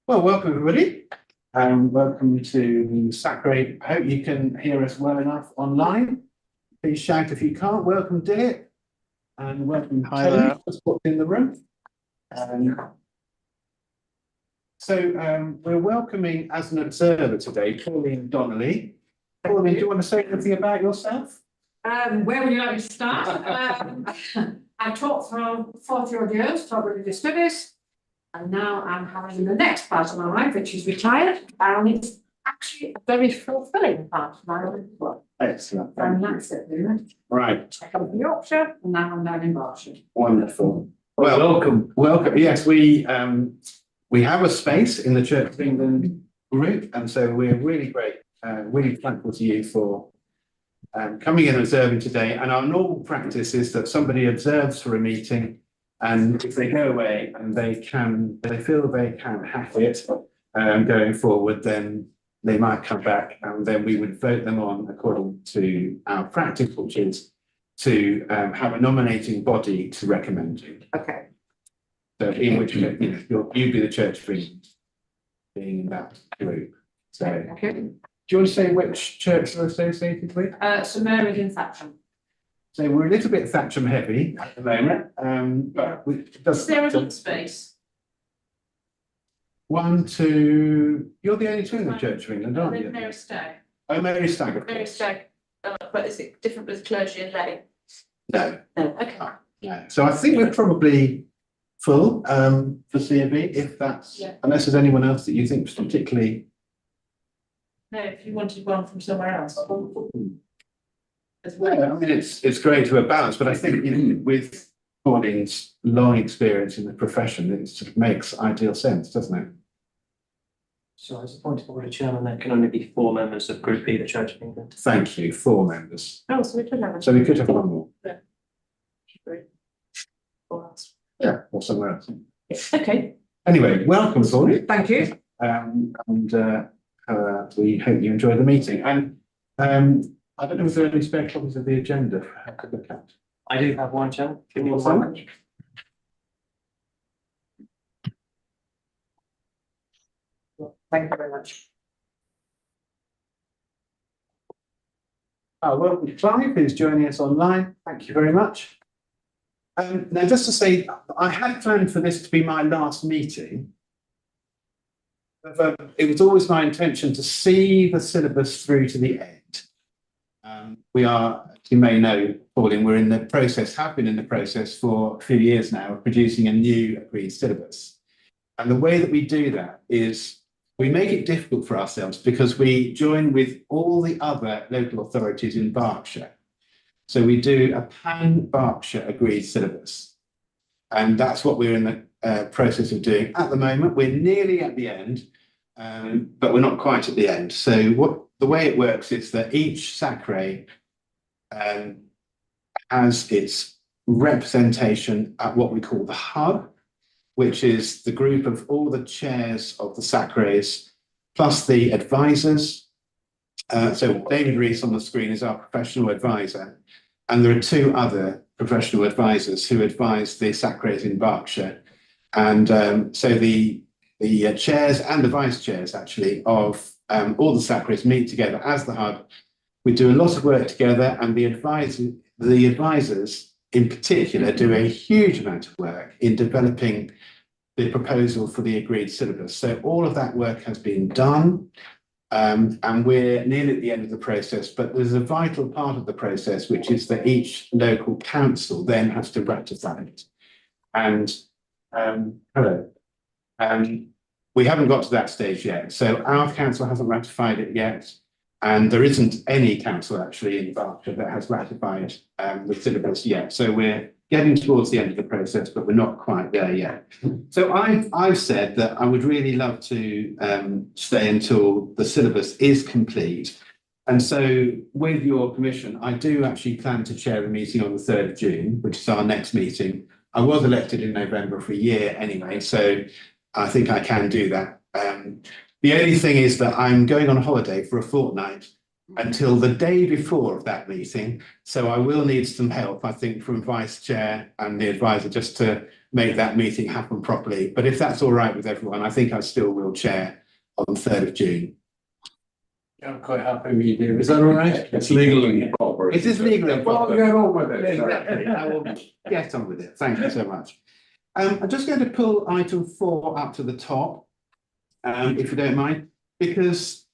Well, welcome everybody, and welcome to Sacrate. I hope you can hear us well enough online. Please shout if you can't. Welcome, Dick, and welcome Tony, just walked in the room. We're welcoming as an observer today, Pauline Donnelly. Pauline, do you want to say anything about yourself? Where would you like me to start? I taught for 40 odd years, taught religious studies. And now I'm having the next part of my life, which is retired, and it's actually a very fulfilling part of my life as well. Excellent. And that's it, really. Right. I come from Yorkshire, and now I'm down in Berkshire. Wonderful. Well, welcome. Yes, we have a space in the Church of England group, and so we're really really thankful to you for coming in and observing today. And our normal practice is that somebody observes for a meeting. And if they go away and they feel they can hack it going forward, then they might come back and then we would vote them on according to our practice, which is to have a nominating body to recommend you. Okay. So in which you'd be the Church of England being in that group. So okay. Do you want to say which church you're associated with? St Mary's in Thatcham. So we're a little bit Thatcham heavy at the moment, but is there a good space? 1, 2. You're the only two in the Church of England, aren't you? Mary Stagg. Oh, Mary Stagg, of course. Mary Stagg, but is it different with clergy and lay? No. No. Okay. No. So I think we're probably full for C&B, if that's unless there's anyone else that you think is particularly. No, if you wanted one from somewhere else. As well. Yeah, I mean, it's great to have balance, but I think with Pauline's long experience in the profession, it sort of makes ideal sense, doesn't it? So as a point of order, Chairman, there can only be 4 members of Group E, the Church of England. Thank you, 4 members. Oh, so we could have. So we could have one more. Yeah. Great. Yeah, or somewhere else. Okay. Anyway, welcome, Pauline. Thank you. We hope you enjoy the meeting. And I don't know if there are any spare copies of the agenda for her to look at. I do have one, Chairman. Give me 1 moment. Thank you very much. Welcome Clive, who's joining us online. Thank you very much. Now, just to say, I had planned for this to be my last meeting. But, it was always my intention to see the syllabus through to the end. We are, as you may know, Pauline, we're in the process, have been in the process for a few years now of producing a new agreed syllabus. And the way that we do that is we make it difficult for ourselves because we join with all the other local authorities in Berkshire. So we do a pan-Berkshire agreed syllabus. And that's what we're in the process of doing at the moment. We're nearly at the end, but we're not quite at the end. So the way it works is that each sacre has its representation at what we call the hub, which is the group of all the chairs of the sacres, plus the advisors. So David Rees on the screen is our professional advisor. And there are 2 other professional advisors who advise the sacres in Berkshire. And so the chairs and the vice chairs, actually, of all the sacres meet together as the hub. We do a lot of work together, and the advisors in particular do a huge amount of work in developing the proposal for the agreed syllabus. So all of that work has been done, and we're nearly at the end of the process, but there's a vital part of the process, which is that each local council then has to ratify it. And we haven't got to that stage yet. So our council hasn't ratified it yet. And there isn't any council actually in Berkshire that has ratified the syllabus yet. So we're getting towards the end of the process, but we're not quite there yet. So I've said that I would really love to stay until the syllabus is complete. And so with your permission, I do actually plan to chair a meeting on the 3rd of June, which is our next meeting. I was elected in November for a year anyway, so I think I can do that. The only thing is that I'm going on holiday for a fortnight until the day before of that meeting. So I will need some help, I think, from Vice Chair and the advisor just to make that meeting happen properly. But if that's all right with everyone, I think I still will chair on the 3rd of June. I'm quite happy with you. Is that all right? It's legal and proper. It is legal and proper. Well, get on with it. Exactly. I will get on with it. Thank you so much. I'm just going to pull item 4 up to the top, if you don't mind, because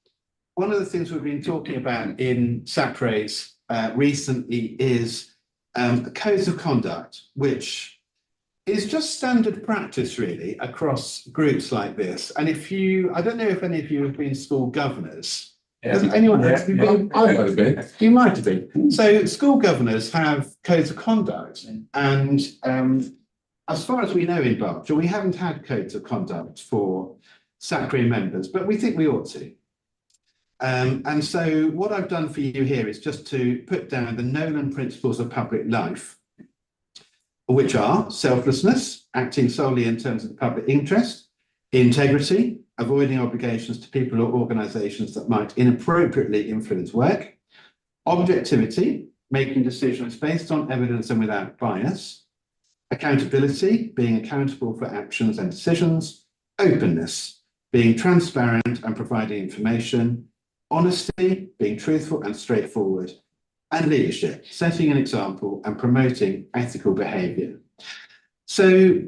one of the things we've been talking about in SAPRAIS recently is codes of conduct, which is just standard practice really across groups like this. And I don't know if any of you have been school governors. Has anyone? Have you been? I might have been. You might have been. So school governors have codes of conduct, and as far as we know in Berkshire, we haven't had codes of conduct for SACRE members, but we think we ought to. And so what I've done for you here is just to put down the Nolan principles of public life, which are selflessness, acting solely in terms of the public interest, integrity, avoiding obligations to people or organisations that might inappropriately influence work, objectivity, making decisions based on evidence and without bias, accountability, being accountable for actions and decisions, openness, being transparent and providing information, honesty, being truthful and straightforward, and leadership, setting an example and promoting ethical behaviour. So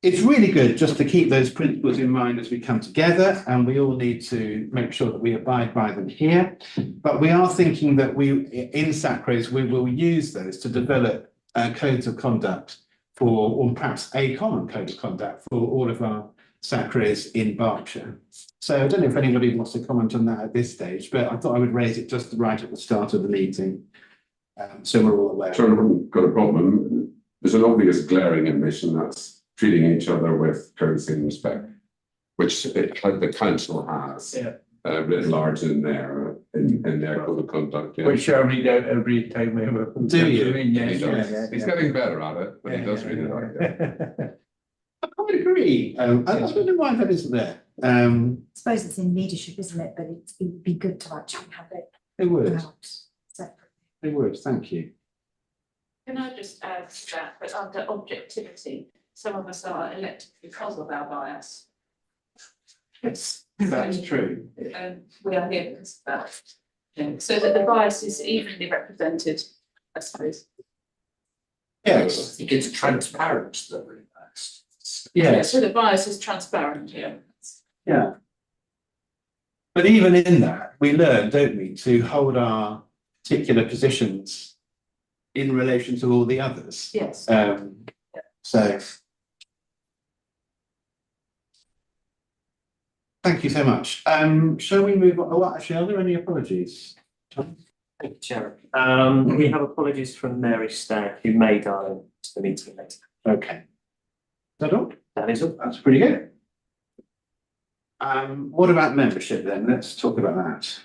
it's really good just to keep those principles in mind as we come together, and we all need to make sure that we abide by them here. But we are thinking that in SACRAIS, we will use those to develop codes of conduct or perhaps a common code of conduct for all of our SACRAIS in Berkshire. So I don't know if anybody wants to comment on that at this stage, but I thought I would raise it just right at the start of the meeting, so we're all aware. So I've got a problem. There's an obvious glaring omission, that's treating each other with courtesy and respect, which the council has written large in their code of conduct. Yeah. We share read out every time we have a. Do you? He does. He's getting better at it, but he does read it out. Yeah. I quite agree. I don't know why that isn't there. I suppose it's in leadership, isn't it? But it'd be good to actually have it It would. out separately. It would. Thank you. Can I just add to that, but under objectivity, some of us are elected because of our bias. Yes, that's true. We are here because of that. So that the bias is evenly represented, I suppose. Yes. I think it's transparent that we're Yes. So the bias is transparent, yeah. Yeah. But even in that, we learn, don't we, to hold our particular positions in relation to all the others. Yes. So. Thank you so much. Shall we move on? Oh, actually, are there any apologies? Tom? Thank you, Chair. We have apologies from Mary Stagg, who may dial into the meeting later. Okay. Is that all? That is all. That's pretty good. What about membership then? Let's talk about that.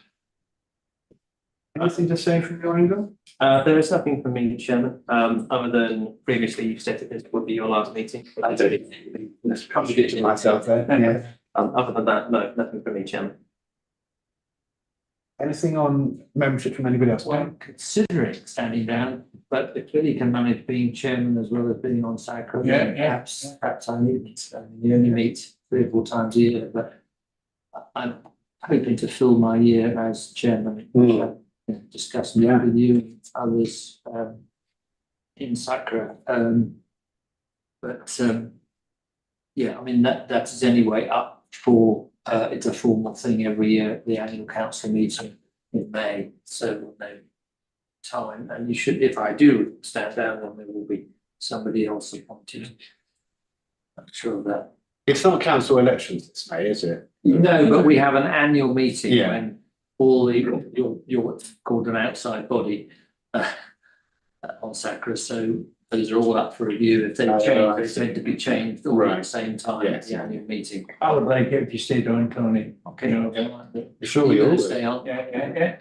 Anything to say from your angle? There is nothing from me, Chairman, other than previously you stated this would be your last meeting. I don't think. Let's contradict myself there. Yeah. Other than that, no, nothing from me, Chairman. Anything on membership from anybody else? Well, considering standing down, but if clearly can manage being chairman as well as being on SACRA. Perhaps I need it. I mean, you only meet 3 or 4 times a year, but I'm hoping to fill my year as chairman. Discussing it with you and others in SACRA. Yeah, I mean that is anyway up for it's a formal thing every year at the annual council meeting in May, so we'll know time. And you should, if I do stand down, then there will be somebody else appointed. I'm sure of that. It's not council elections this May, is it? No, but we have an annual meeting Yeah. when all the you're what's called an outside body on SACRA, so those are all up for review. If they change, they tend to be changed all at the same time at the annual meeting. I would like it if you stayed on, Tony. Okay. Sure, we all stay on. Yeah.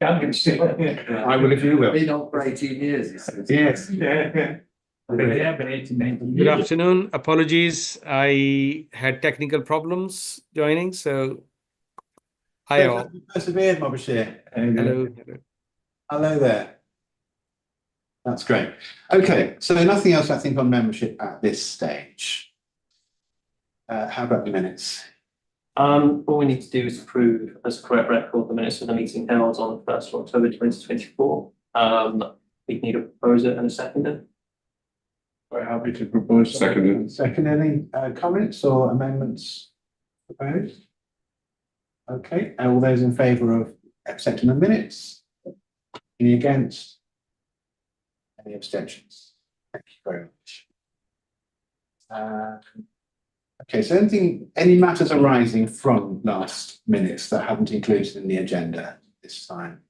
I'm going to stay on. I will if you will. Been on for 18 years. Yes. Good afternoon. Apologies. I had technical problems joining, so hi all. Persevered, Mobashir. Hello. Hello there. That's great. Okay, so nothing else, I think, on membership at this stage. How about the minutes? All we need to do is approve as correct record the minutes of the meeting held on the 1st of October 2024. We need a proposer and a seconder. Quite happy to propose. Seconded. Second, any comments or amendments proposed? Okay, all those in favour of accepting the minutes? Any against? Any abstentions? Thank you very much. Okay, so any matters arising from last minutes that haven't included in the agenda this time?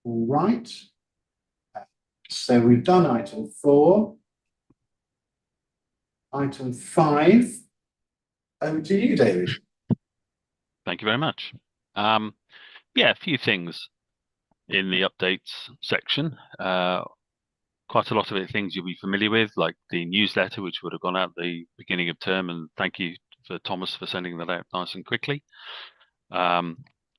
All right. So we've done item 4. Item 5. Over to you, David. Thank you very much. Yeah, a few things in the updates section. Quite a lot of it things you'll be familiar with, like the newsletter, which would have gone out the beginning of term, and thank you for Thomas for sending that out nice and quickly.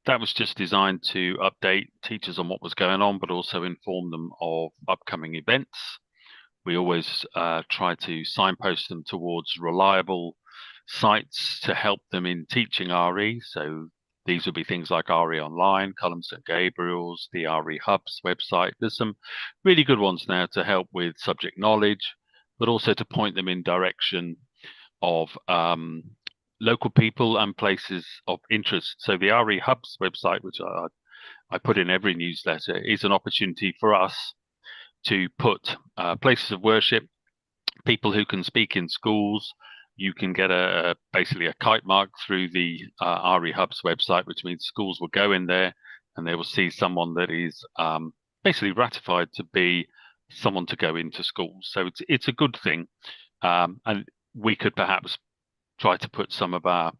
That was just designed to update teachers on what was going on, but also inform them of upcoming events. We always try to signpost them towards reliable sites to help them in teaching RE. So these would be things like RE Online, Culham St Gabriel's, the RE Hub's website. There's some really good ones now to help with subject knowledge, but also to point them in direction of local people and places of interest. So the RE Hub's website, which I put in every newsletter, is an opportunity for us to put places of worship, people who can speak in schools. You can get basically a kite mark through the RE Hub's website, which means schools will go in there and they will see someone that is basically ratified to be someone to go into schools. So it's a good thing, and we could perhaps try to put some of our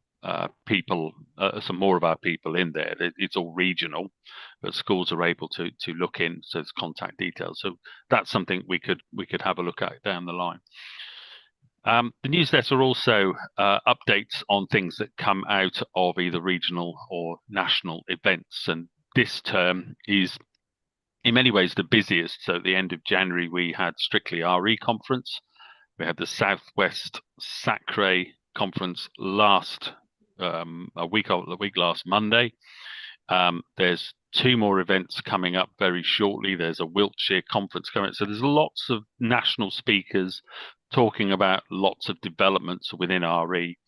people, some more of our people in there. It's all regional, but schools are able to look in, so it's contact details. So that's something we could have a look at down the line. The newsletter also updates on things that come out of either regional or national events, and this term is in many ways the busiest. So at the end of January we had Strictly RE conference. We had the Southwest Sacre conference a week last Monday. There's 2 more events coming up very shortly. There's a Wiltshire conference coming. So there's lots of national speakers talking about lots of developments within RE.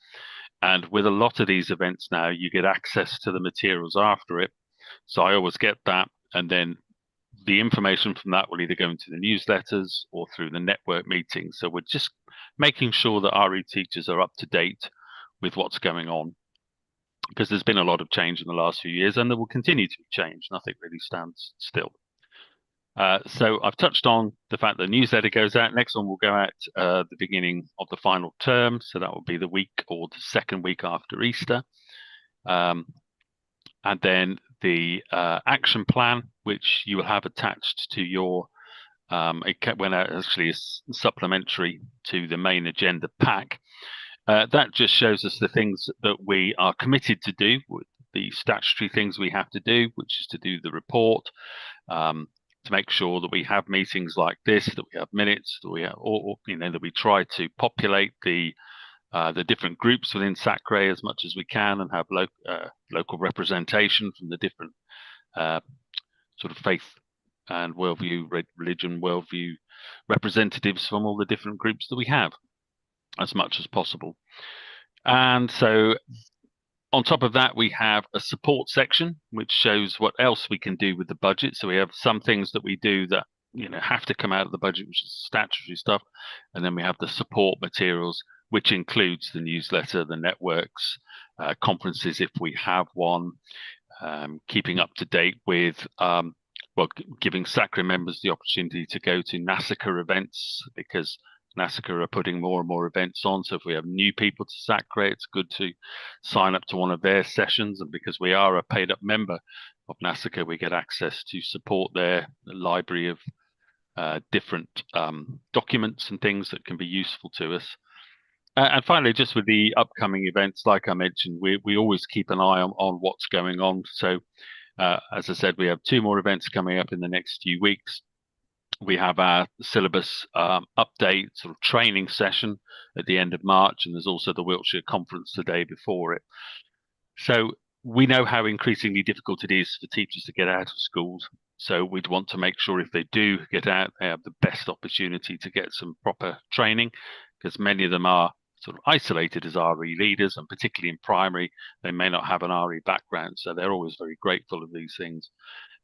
And with a lot of these events now, you get access to the materials after it. So I always get that. And then the information from that will either go into the newsletters or through the network meetings. So we're just making sure that RE teachers are up to date with what's going on, because there's been a lot of change in the last few years and there will continue to be change. Nothing really stands still. So I've touched on the fact that the newsletter goes out. Next one will go out the beginning of the final term. So that will be the week or the second week after Easter. And then the action plan, which you will have attached to your, it went out actually as supplementary to the main agenda pack. That just shows us the things that we are committed to do, the statutory things we have to do, which is to do the report, to make sure that we have meetings like this, that we have minutes, that we have, or that we try to populate the different groups within Sacre as much as we can, and have local representation from the different sort of faith and worldview, religion, worldview representatives from all the different groups that we have, as much as possible. And so on top of that, we have a support section, which shows what else we can do with the budget. So we have some things that we do that have to come out of the budget, which is statutory stuff. And then we have the support materials, which includes the newsletter, the networks, conferences if we have one, keeping up to date with, giving Sacre members the opportunity to go to NASACA events, because NASACA are putting more and more events on. So if we have new people to Sacre, it's good to sign up to one of their sessions. And because we are a paid up member of NASACA, we get access to support their library of different documents and things that can be useful to us. And finally, just with the upcoming events, like I mentioned, we always keep an eye on what's going on. So As I said, we have 2 more events coming up in the next few weeks. We have our syllabus update sort of training session at the end of March, and there's also the Wiltshire conference the day before it. So we know how increasingly difficult it is for teachers to get out of schools. So we'd want to make sure if they do get out, they have the best opportunity to get some proper training, because many of them are sort of isolated as RE leaders, and particularly in primary, they may not have an RE background. So they're always very grateful of these things.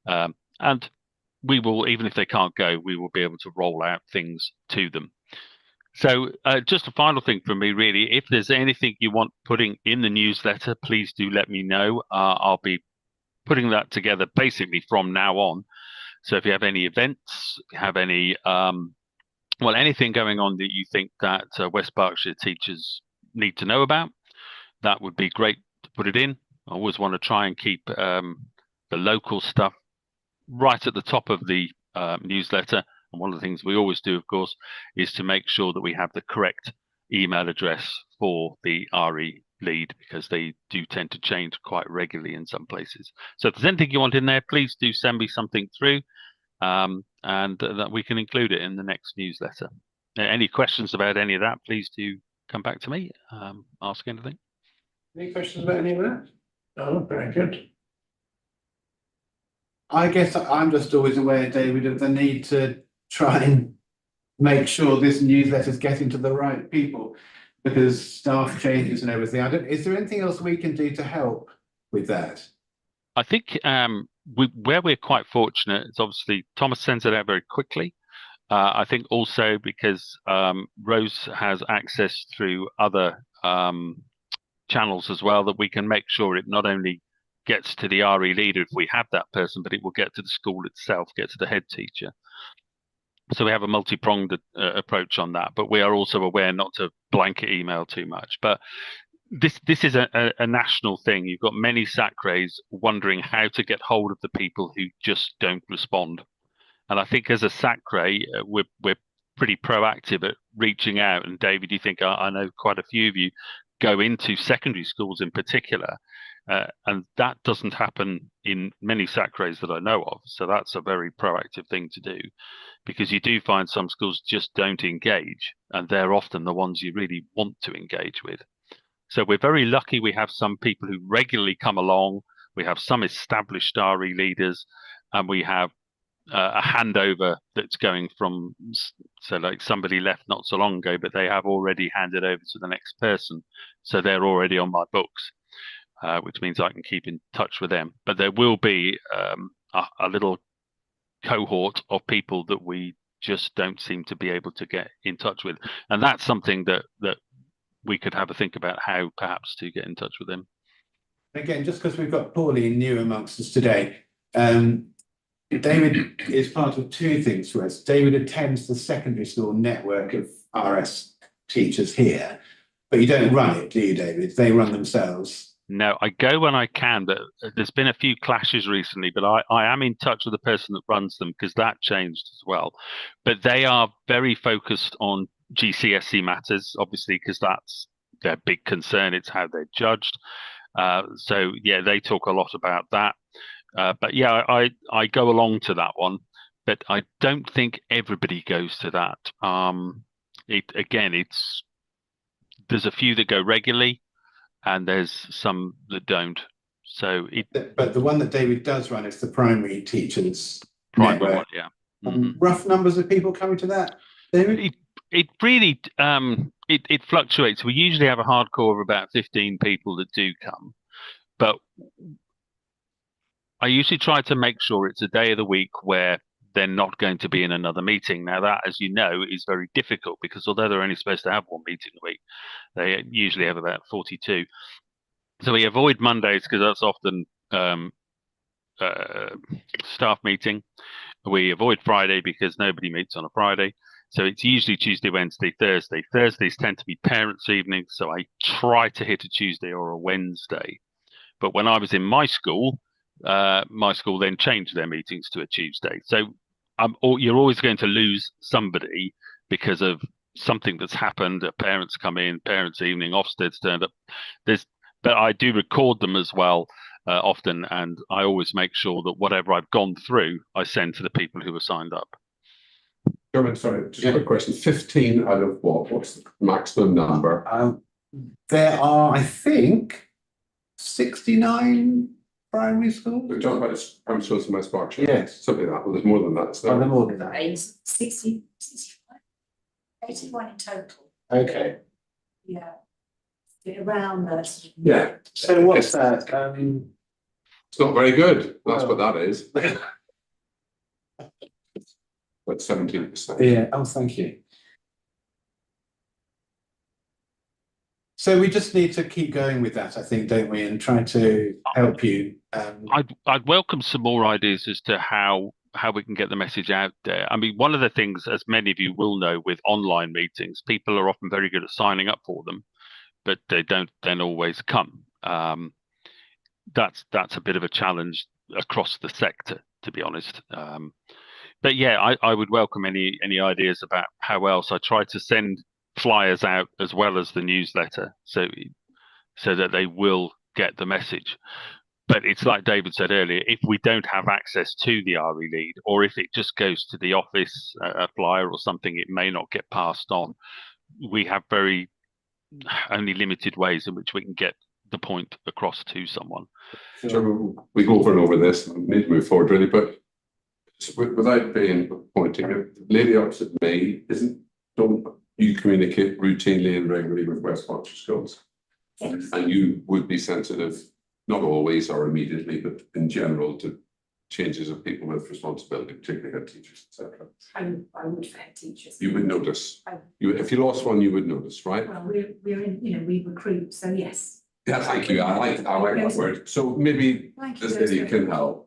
And we will, even if they can't go, we will be able to roll out things to them. So just a final thing from me, really, if there's anything you want putting in the newsletter, please do let me know. I'll be putting that together basically from now on. So if you have any events, if you have any, well, anything going on that you think that West Berkshire teachers need to know about, that would be great to put it in. I always want to try and keep the local stuff right at the top of the newsletter. And one of the things we always do, of course, is to make sure that we have the correct email address for the RE lead, because they do tend to change quite regularly in some places. So if there's anything you want in there, please do send me something through, and that we can include it in the next newsletter. Any questions about any of that, please do come back to me, ask anything. Any questions about any of that? No, very good. I guess I'm just always aware, David, of the need to try and make sure this newsletter is getting to the right people, because staff changes and everything. Is there anything else we can do to help with that? I think where we're quite fortunate is obviously Thomas sends it out very quickly. I think also because Rose has access through other channels as well, that we can make sure it not only gets to the RE leader if we have that person, but it will get to the school itself, get to the head teacher. So we have a multi-pronged approach on that, but we are also aware not to blanket email too much. But this is a national thing. You've got many SACREs wondering how to get hold of the people who just don't respond. And I think as a SACRE, we're pretty proactive at reaching out. And David, you think I know quite a few of you go into secondary schools in particular, and that doesn't happen in many SACREs that I know of. So that's a very proactive thing to do, because you do find some schools just don't engage, and they're often the ones you really want to engage with. So we're very lucky we have some people who regularly come along. We have some established RE leaders, and we have a handover that's going from, so like somebody left not so long ago, but they have already handed over to the next person. So they're already on my books, which means I can keep in touch with them. But there will be a little cohort of people that we just don't seem to be able to get in touch with. And that's something that we could have a think about how perhaps to get in touch with them. Again, just because we've got Pauline new amongst us today, David is part of 2 things for us. David attends the secondary school network of RS teachers here, but you don't run it, do you, David? They run themselves. No, I go when I can, but there's been a few clashes recently, but I am in touch with the person that runs them, because that changed as well. But they are very focused on GCSE matters, obviously, because that's their big concern. It's how they're judged. So yeah, they talk a lot about that. But yeah, I go along to that one, but I don't think everybody goes to that. There's a few that go regularly, and there's some that don't. So but the one that David does run is the primary teachers primary one, yeah. Mm-hmm. Rough numbers of people coming to that, David? It really it fluctuates. We usually have a hardcore of about 15 people that do come, but I usually try to make sure it's a day of the week where they're not going to be in another meeting. Now that, as you know, is very difficult, because although they're only supposed to have 1 meeting a week, they usually have about 42. So we avoid Mondays because that's often staff meeting. We avoid Friday because nobody meets on a Friday. So it's usually Tuesday, Wednesday, Thursday. Thursdays tend to be parents' evenings, so I try to hit a Tuesday or a Wednesday. But when I was in my school then changed their meetings to a Tuesday. So you're always going to lose somebody because of something that's happened. Parents come in, parents' evening, Ofsted's turned up. But I do record them as well, often, and I always make sure that whatever I've gone through, I send to the people who are signed up. Chairman, sorry, just a quick question. 15 out of what? What's the maximum number? There are, I think, 69 primary schools. We're talking about primary schools in West Berkshire. Yes. Something like that. Well, there's more than that. Oh, there more than that. 60, 65, 81 in total. Okay. Yeah. Around that. Yeah. So what's that? It's not very good. That's what Well. that is. But 17%. Yeah. Oh, thank you. So we just need to keep going with that, I think, don't we, and try to help you. I'd welcome some more ideas as to how we can get the message out there. I mean, one of the things, as many of you will know, with online meetings, people are often very good at signing up for them, but they don't then always come. That's a bit of a challenge across the sector, to be honest. But yeah, I would welcome any ideas about how else. I try to send flyers out as well as the newsletter, so that they will get the message. But it's like David said earlier, if we don't have access to the RE lead, or if it just goes to the office, a flyer or something, it may not get passed on. We have only limited ways in which we can get the point across to someone. So we go over and over this and need to move forward really, but without being pointing, the lady opposite me don't you communicate routinely and regularly with West Berkshire schools? Yes. And you would be sensitive, not always or immediately, but in general, to changes of people with responsibility, particularly head teachers, etc. I would for head teachers. You would notice. If you lost one, you would notice, right? Well, we're in, we recruit, so yes. Yeah, thank you. I like that word. So maybe this lady can help.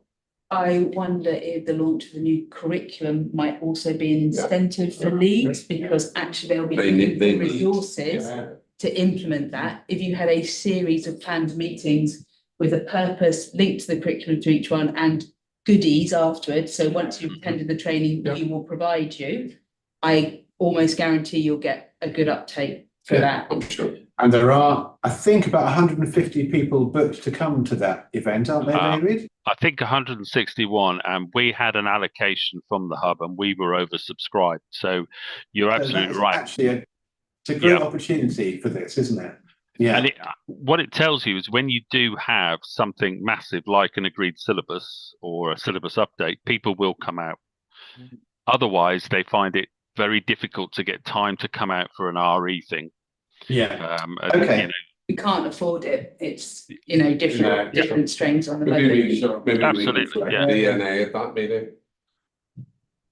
I wonder if the launch of the new curriculum might also be an incentive for leads, because actually they'll be given the resources to implement that. If you had a series of planned meetings with a purpose linked to the curriculum to each one and goodies afterwards, so once you've attended the training, we will provide you, I almost guarantee you'll get a good uptake for that. I'm sure. And there are, I think, about 150 people booked to come to that event, aren't there, David? I think 161, and we had an allocation from the hub, and we were oversubscribed. So you're absolutely right. Actually, it's a great opportunity for this, isn't it? Yeah. And what it tells you is when you do have something massive like an agreed syllabus or a syllabus update, people will come out. Otherwise, they find it very difficult to get time to come out for an RE thing. Yeah. Okay. We can't afford it. It's different strains on the budget. Maybe absolutely. We collect DNA at that meeting.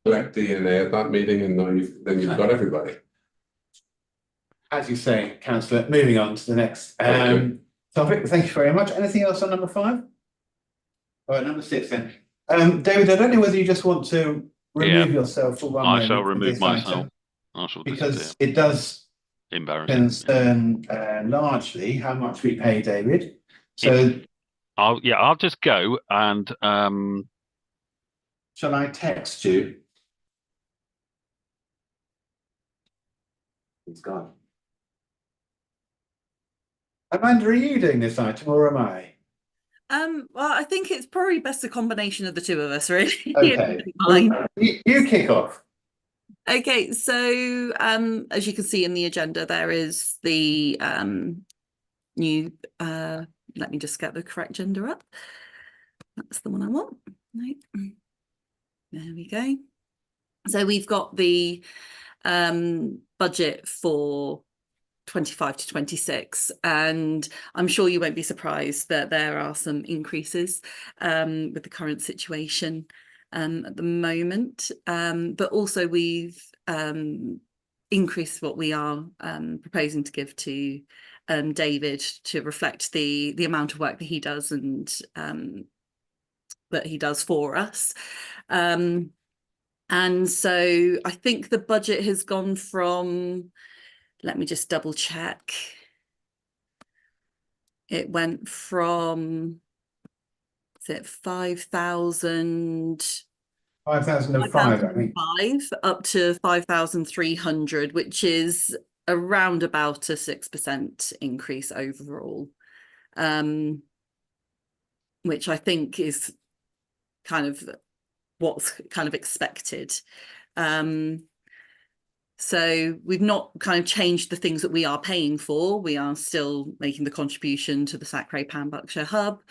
Collect DNA at that meeting, and then you've got everybody. As you say, Councillor, moving on to the next topic. Thank you very much. Anything else on number 5? All right, number 6 then. David, I don't know whether you just want to remove yourself for one moment. I shall remove myself. Because it does concern largely how much we pay David. So I'll just go and shall I text you? He's gone. Amanda, are you doing this item or am I? Well, I think it's probably best a combination of the two of us, really. Okay. You kick off. Okay, so as you can see in the agenda, there is the new, let me just get the correct gender up. That's the one I want. Right. There we go. So we've got the budget for 25 to 26, and I'm sure you won't be surprised that there are some increases with the current situation at the moment, but also we've increased what we are proposing to give to David to reflect the amount of work that he does and that he does for us. And so I think the budget has gone from, let me just double check. It went from, is it 5,000? 5,005, I think. Up to 5,300, which is around about a 6% increase overall. which I think is kind of what's kind of expected. So we've not kind of changed the things that we are paying for. We are still making the contribution to the Sacre Pan Berkshire Hub,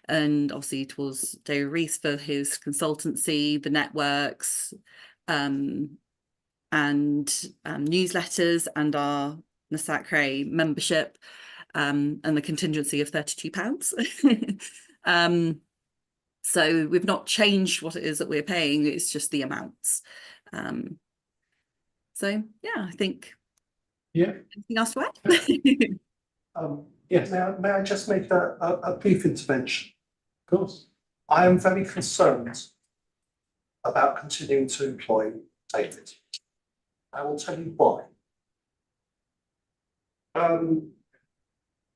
and obviously towards David Rees for his consultancy, the networks, and newsletters, and our Sacre membership, and the contingency of £32. So we've not changed what it is that we're paying, it's just the amounts. So yeah, I think. Yeah. Anything else to add? Yes. May I just make a brief intervention? Of course. I am very concerned about continuing to employ David. I will tell you why.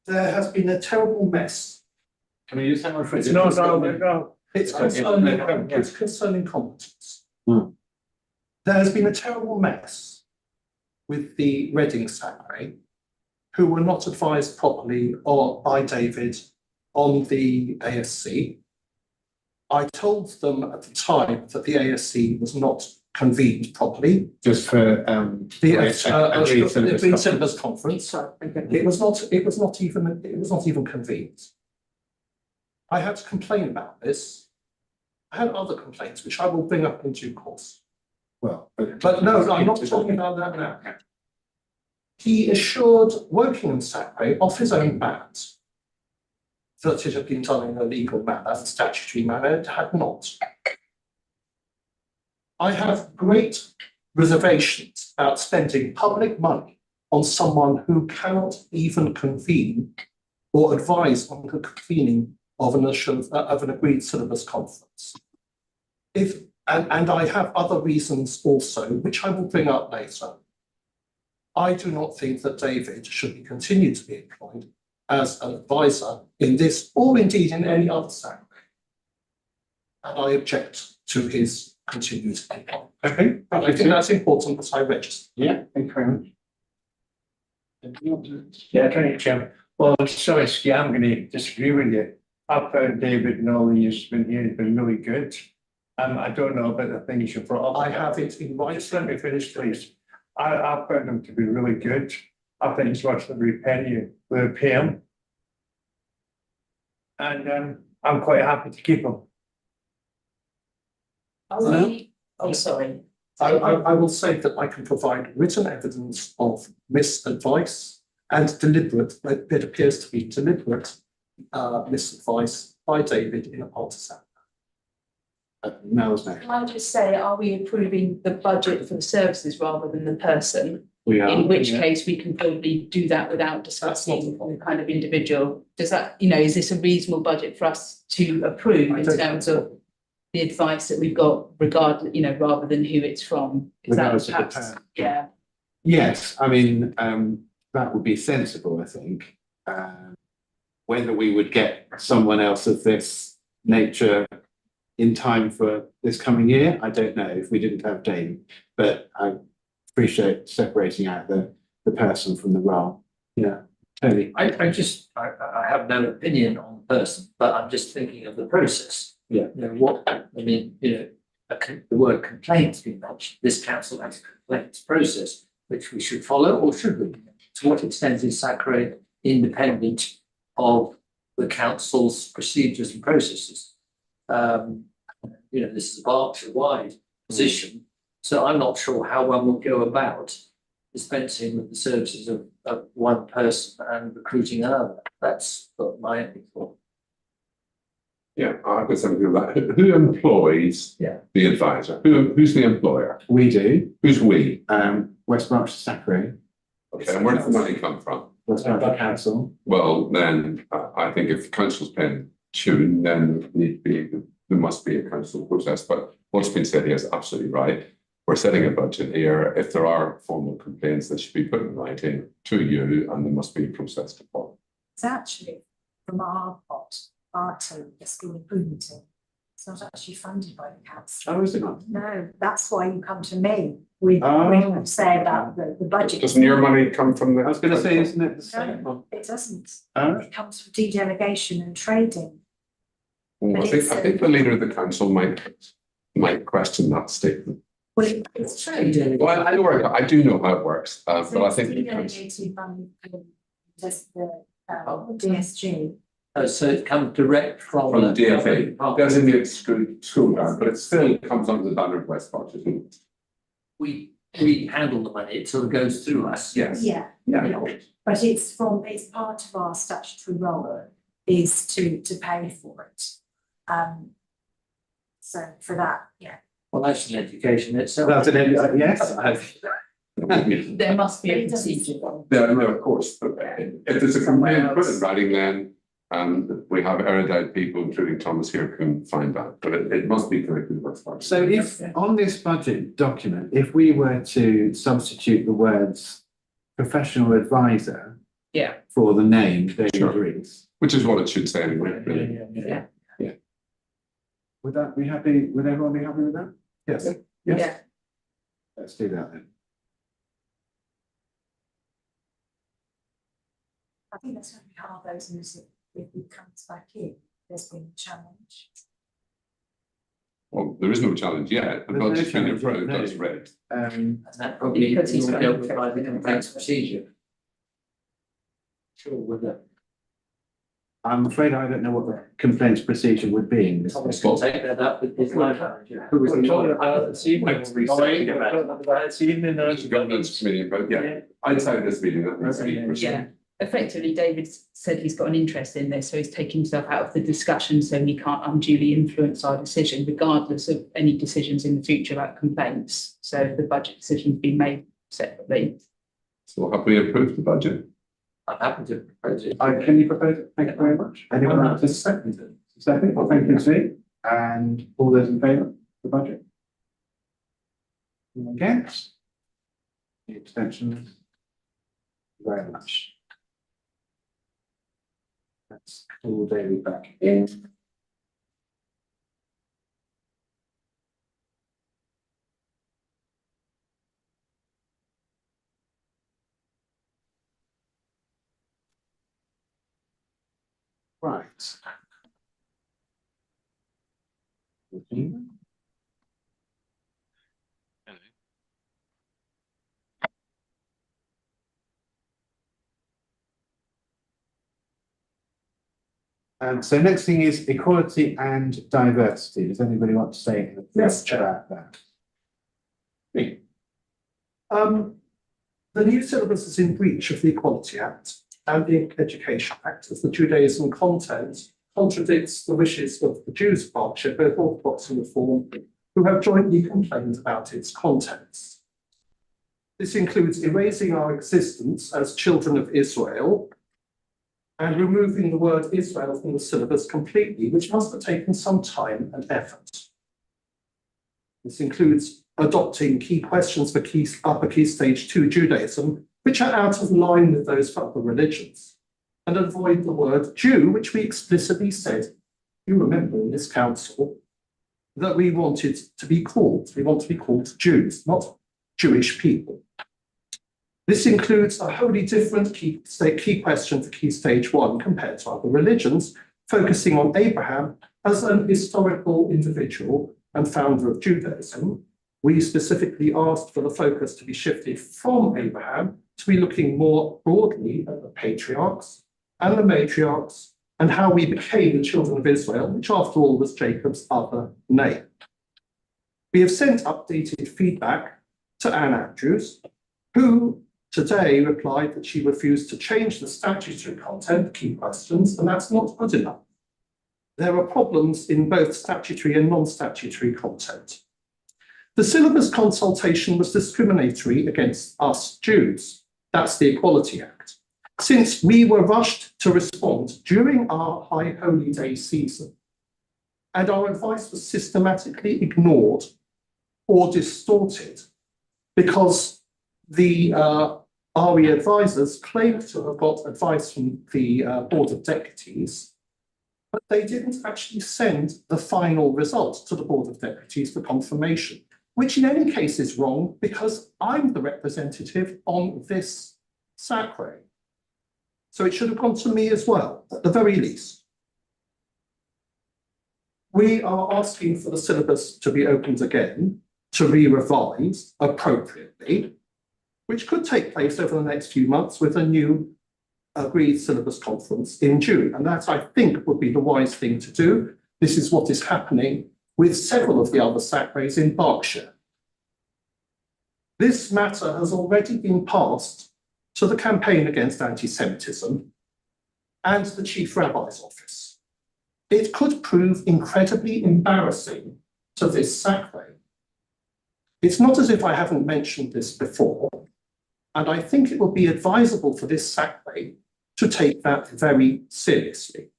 There has been a terrible mess. Can we use someone for it? No. It's concerning competence. Hmm. There has been a terrible mess with the Reading Sacre, who were not advised properly or by David on the ASC. I told them at the time that the ASC was not convened properly. Just for the Green Syllabus Conference. It was not even convened. I had to complain about this. I had other complaints, which I will bring up in due course. Well, But no, I'm not talking about that now. He assured Wokingham Sacre off his own bat that it had been done in a legal manner, a statutory manner. It had not. I have great reservations about spending public money on someone who cannot even convene or advise on the convening of an agreed syllabus conference. And I have other reasons also, which I will bring up later. I do not think that David should continue to be employed as an advisor in this, or indeed in any other sacre. And I object to his continued employment. Okay. I think that's important that I register. yeah, thank you very much. Yeah, thank you, Chairman. Well, sorry, Ski, I'm going to disagree with you. I've found David and all the years been here has been really good. I don't know about the things you brought up. I have it in writing. Just let me finish, please. I found him to be really good. I think it's worth every penny we pay him. And I'm quite happy to keep him. Oh, sorry. I will say that I can provide written evidence of misadvice and deliberate, it appears to be deliberate misadvice by David in a partisan. Mel's next. Can I just say, are we approving the budget for the services rather than the person? We are. In which case we can probably do that without discussing the kind of individual. Does that, is this a reasonable budget for us to approve in terms of the advice that we've got regardless, rather than who it's from? Is that Regardless of the perhaps, parent. yeah. Yes, I mean, that would be sensible, I think. Whether we would get someone else of this nature in time for this coming year, I don't know if we didn't have Dane, but I appreciate separating out the person from the role. Yeah, Tony. I have no opinion on the person, but I'm just thinking of the process. Yeah. The word complaints being mentioned. This council has a complaints process, which we should follow, or should we? To what extent is Sacre independent of the council's procedures and processes? This is a Berkshire-wide position, so I'm not sure how one will go about dispensing with the services of one person and recruiting another. That's my only thought. Yeah, I've got something to that. Who employs the advisor? Who's the employer? We do. Who's we? West Berkshire Sacre, Okay, and where does the money come from? West Berkshire Council. Well, then I think if the council's paying tune, then there must be a council process. But what's been said here is absolutely right. We're setting a budget here. If there are formal complaints, they should be put in writing to you, and there must be a process to follow. It's actually from our pot, our team, the school improvement team. It's not actually funded by the council. Oh, is it not? No, that's why you come to me. We say about the budget. Doesn't your money come from the? I was going to say, isn't it the same? No, it doesn't. Oh. It comes from de-delegation and trading. Well, I think the leader of the council might question that statement. Well, it's true. Well, I do know how it works, but I think the council. Delegated from just the DSG. So it comes direct from. From the DFA, designated school grant, but it still comes under the banner of West Berkshire, isn't it? We handle the money, it sort of goes through us. Yes. Yeah, Yeah. but it's part of our statutory role is to pay for it. So for that, yeah. Well, that's an education itself. That's an, yes. There must be a procedure. Yeah, no, of course, but if there's a complaint put in writing, then we have erudite people, including Thomas here, can find that, but it must be connected with West Berkshire. So if on this budget document, if we were to substitute the words professional advisor Yeah. for the name David Sure. Rees, Which is what it should say anyway, really. Yeah. would that be happy? Would everyone be happy with that? Yes. Yes. Yeah. Let's do that then. I think that's going to be hard, though, isn't it? If it comes back in, there's been a challenge. Well, there is no challenge yet, the There's no budget's been challenge, approved, no. that's read. And that probably Because he's will got dealt an with by the effect. complaints procedure. Sure, with that. I'm afraid I don't know what the complaints procedure would be in this. Thomas can take that up with his line manager. Who was This evening, There's a governance committee, but yeah, outside this meeting, that needs to be pursued. Yeah. Effectively, David said he's got an interest in this, so he's taking himself out of the discussion so he can't unduly influence our decision, regardless of any decisions in the future about complaints. So the budget decision's been made separately. So have we approved the budget? I'm happy to propose it. Can you propose it? Thank you very much. Anyone else to second it? Second, well, thank you, Steve. And all those in favour of the budget? Anyone against? Any abstentions? Thank you very much. Let's call David back in. Right. So next thing is equality and diversity. Does anybody want to say anything about that? The new syllabus is in breach of the Equality Act and the Education Act, as the Judaism content contradicts the wishes of the Jews of Berkshire, both Orthodox and Reform, who have jointly complained about its contents. This includes erasing our existence as children of Israel and removing the word Israel from the syllabus completely, which must have taken some time and effort. This includes adopting key questions for upper key stage 2 Judaism, which are out of line with those for other religions, and avoid the word Jew, which we explicitly said, you remember in this council, that we wanted to be called. We want to be called Jews, not Jewish people. This includes a wholly different key question for key stage 1 compared to other religions, focusing on Abraham as an historical individual and founder of Judaism. We specifically asked for the focus to be shifted from Abraham to be looking more broadly at the patriarchs and the matriarchs and how we became the children of Israel, which after all was Jacob's other name. We have sent updated feedback to Anne Andrews, who today replied that she refused to change the statutory content, key questions, and that's not good enough. There are problems in both statutory and non-statutory content. The syllabus consultation was discriminatory against us Jews. That's the Equality Act. Since we were rushed to respond during our High Holy Day season, and our advice was systematically ignored or distorted because the RE advisors claimed to have got advice from the Board of Deputies, but they didn't actually send the final result to the Board of Deputies for confirmation, which in any case is wrong because I'm the representative on this sacre. So it should have gone to me as well, at the very least. we are asking for the syllabus to be opened again, to be revised appropriately, which could take place over the next few months with a new agreed syllabus conference in June. And that, I think, would be the wise thing to do. This is what is happening with several of the other SACREs in Berkshire. This matter has already been passed to the Campaign Against Anti-Semitism and the Chief Rabbi's Office. It could prove incredibly embarrassing to this SACRE. It's not as if I haven't mentioned this before, and I think it will be advisable for this SACRE to take that very seriously.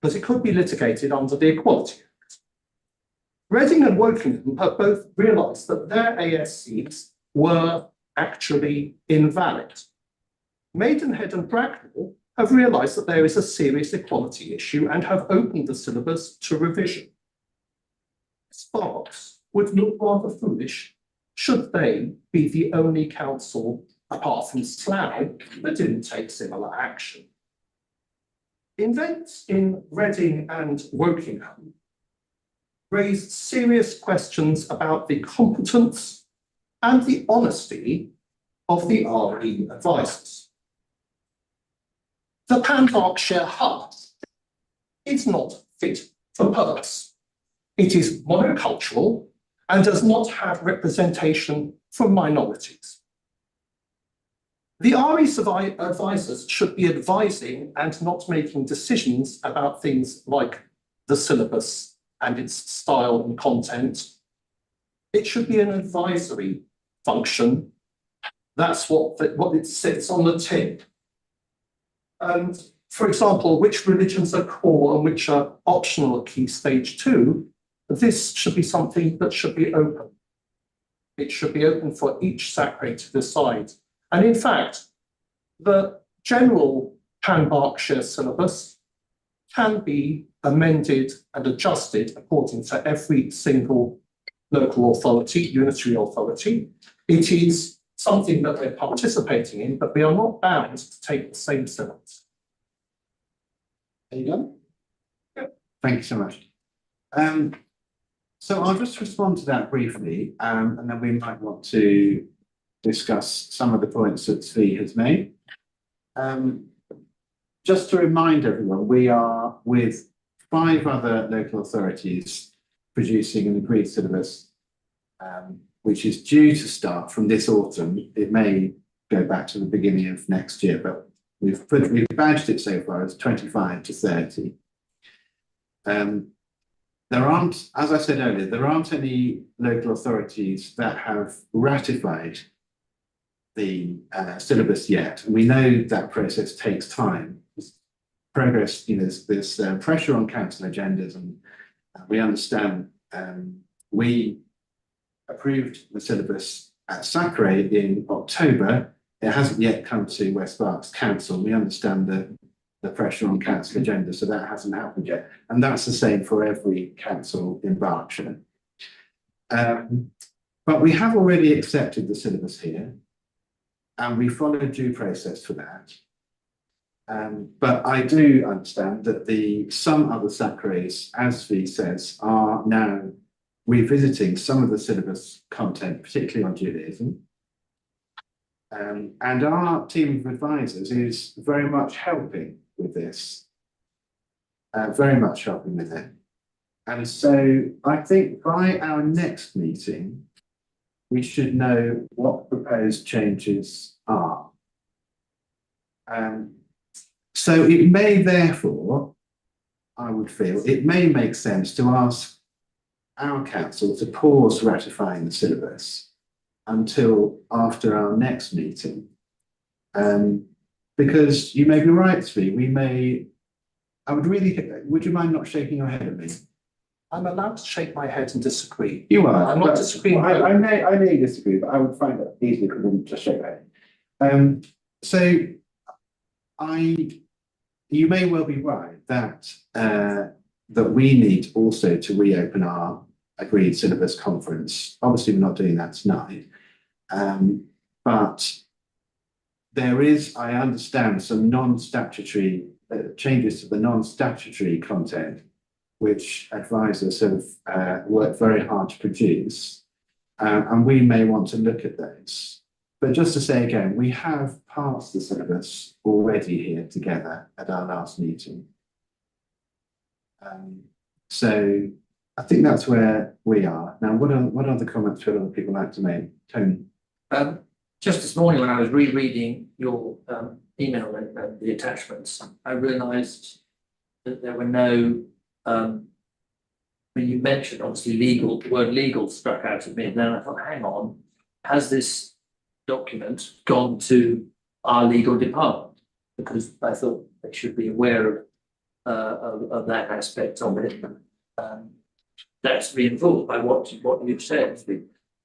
But it could be litigated under the Equality Act. Reading and Wokingham have both realised that their ASCs were actually invalid. Maidenhead and Bracknell have realised that there is a serious equality issue and have opened the syllabus to revision. Sparks would look rather foolish should they be the only council, apart from Slough, that didn't take similar action. Events in Reading and Wokingham raised serious questions about the competence and the honesty of the RE advisors. The Pan-Berkshire hub is not fit for purpose. It is monocultural and does not have representation from minorities. The RE advisors should be advising and not making decisions about things like the syllabus and its style and content. It should be an advisory function. That's what it sits on the tin. And for example, which religions are core and which are optional at Key Stage 2, this should be something that should be open. It should be open for each SACRE to decide. And in fact, the general Pan-Berkshire syllabus can be amended and adjusted according to every single local authority, unitary authority. It is something that we're participating in, but we are not bound to take the same syllabus. Are you done? Yep. Thank you so much. So I'll just respond to that briefly, and then we might want to discuss some of the points that Svi has made. Just to remind everyone, we are with 5 other local authorities producing an agreed syllabus, which is due to start from this autumn. It may go back to the beginning of next year, but we've badged it so far as 25 to 30. There aren't, as I said earlier, there aren't any local authorities that have ratified the syllabus yet. And we know that process takes time. Progress, there's pressure on council agendas, and we understand. We approved the syllabus at SACRE in October. It hasn't yet come to West Berks Council. We understand the pressure on council agenda, so that hasn't happened yet. And that's the same for every council in Berkshire. But we have already accepted the syllabus here, and we followed due process for that. But I do understand that some other SACREs, as Svi says, are now revisiting some of the syllabus content, particularly on Judaism. And our team of advisors is very much helping with this, very much helping with it. And so I think by our next meeting, we should know what proposed changes are. So it may therefore, I would feel, it may make sense to ask our council to pause ratifying the syllabus until after our next meeting. Because you may be right, Svi, would you mind not shaking your head at me? I'm allowed to shake my head and disagree. You are. I'm not disagreeing. I may disagree, but I would find it easier if we didn't just shake my head. So you may well be right that we need also to reopen our agreed syllabus conference. Obviously, we're not doing that tonight, but there is, I understand, some non-statutory changes to the non-statutory content which advisors have worked very hard to produce. And we may want to look at those. But just to say again, we have passed the syllabus already here together at our last meeting. So I think that's where we are. Now, what other comments would other people like to make? Tony? Just this morning when I was rereading your email and the attachments, I realised that there were no, when you mentioned obviously legal, the word legal struck out at me, and then I thought, hang on, has this document gone to our legal department? Because I thought they should be aware of that aspect of it. That's reinforced by what you've said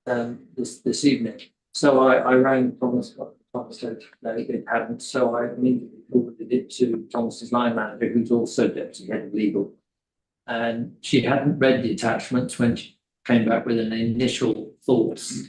this evening. So I rang Thomas. Thomas said no, it hadn't. So I immediately forwarded it to Thomas's line manager, who's also deputy head of legal, and she hadn't read the attachments when she came back with an initial thoughts.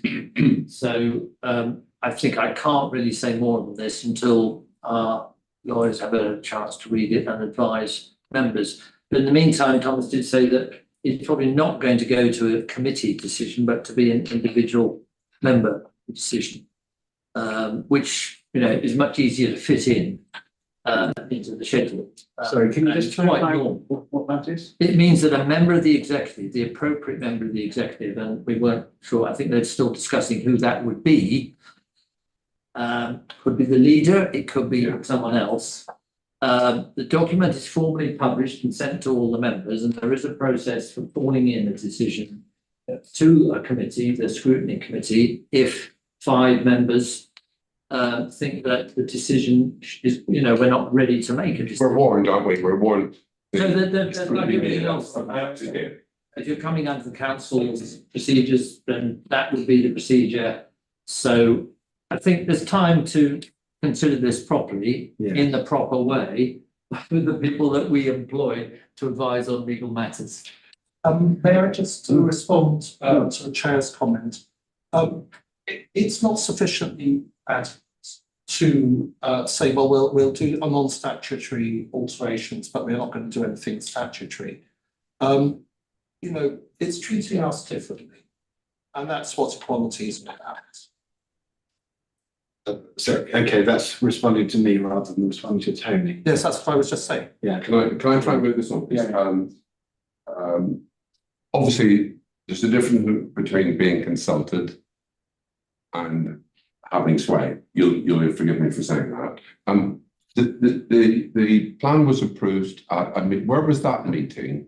So I think I can't really say more than this until our lawyers have a chance to read it and advise members. But in the meantime, Thomas did say that it's probably not going to go to a committee decision, but to be an individual member decision, which is much easier to fit in into the schedule. Sorry, can you just clarify what that is? It means that a member of the executive, the appropriate member of the executive, and we weren't sure, I think they're still discussing who that would be. Could be the leader, it could be someone else. The document is formally published and sent to all the members, and there is a process for calling in a decision to a committee, the scrutiny committee, if 5 members think that the decision is, we're not ready to make a decision. We're warned, aren't we? We're warned. So there's like everything else from that. If you're coming under the council's procedures, then that would be the procedure. So I think there's time to consider this properly in the proper way with the people that we employ to advise on legal matters. May I just respond to the chair's comment? It's not sufficiently adequate to say, well, we'll do a non-statutory alterations, but we're not going to do anything statutory. It's treating us differently, and that's what equality is about. So, okay, that's responding to me rather than responding to Tony. Yes, that's what I was just saying. Yeah. Can I try and move this on, please? Yeah. Obviously, there's a difference between being consulted and having sway. You'll forgive me for saying that. The plan was approved. Where was that meeting?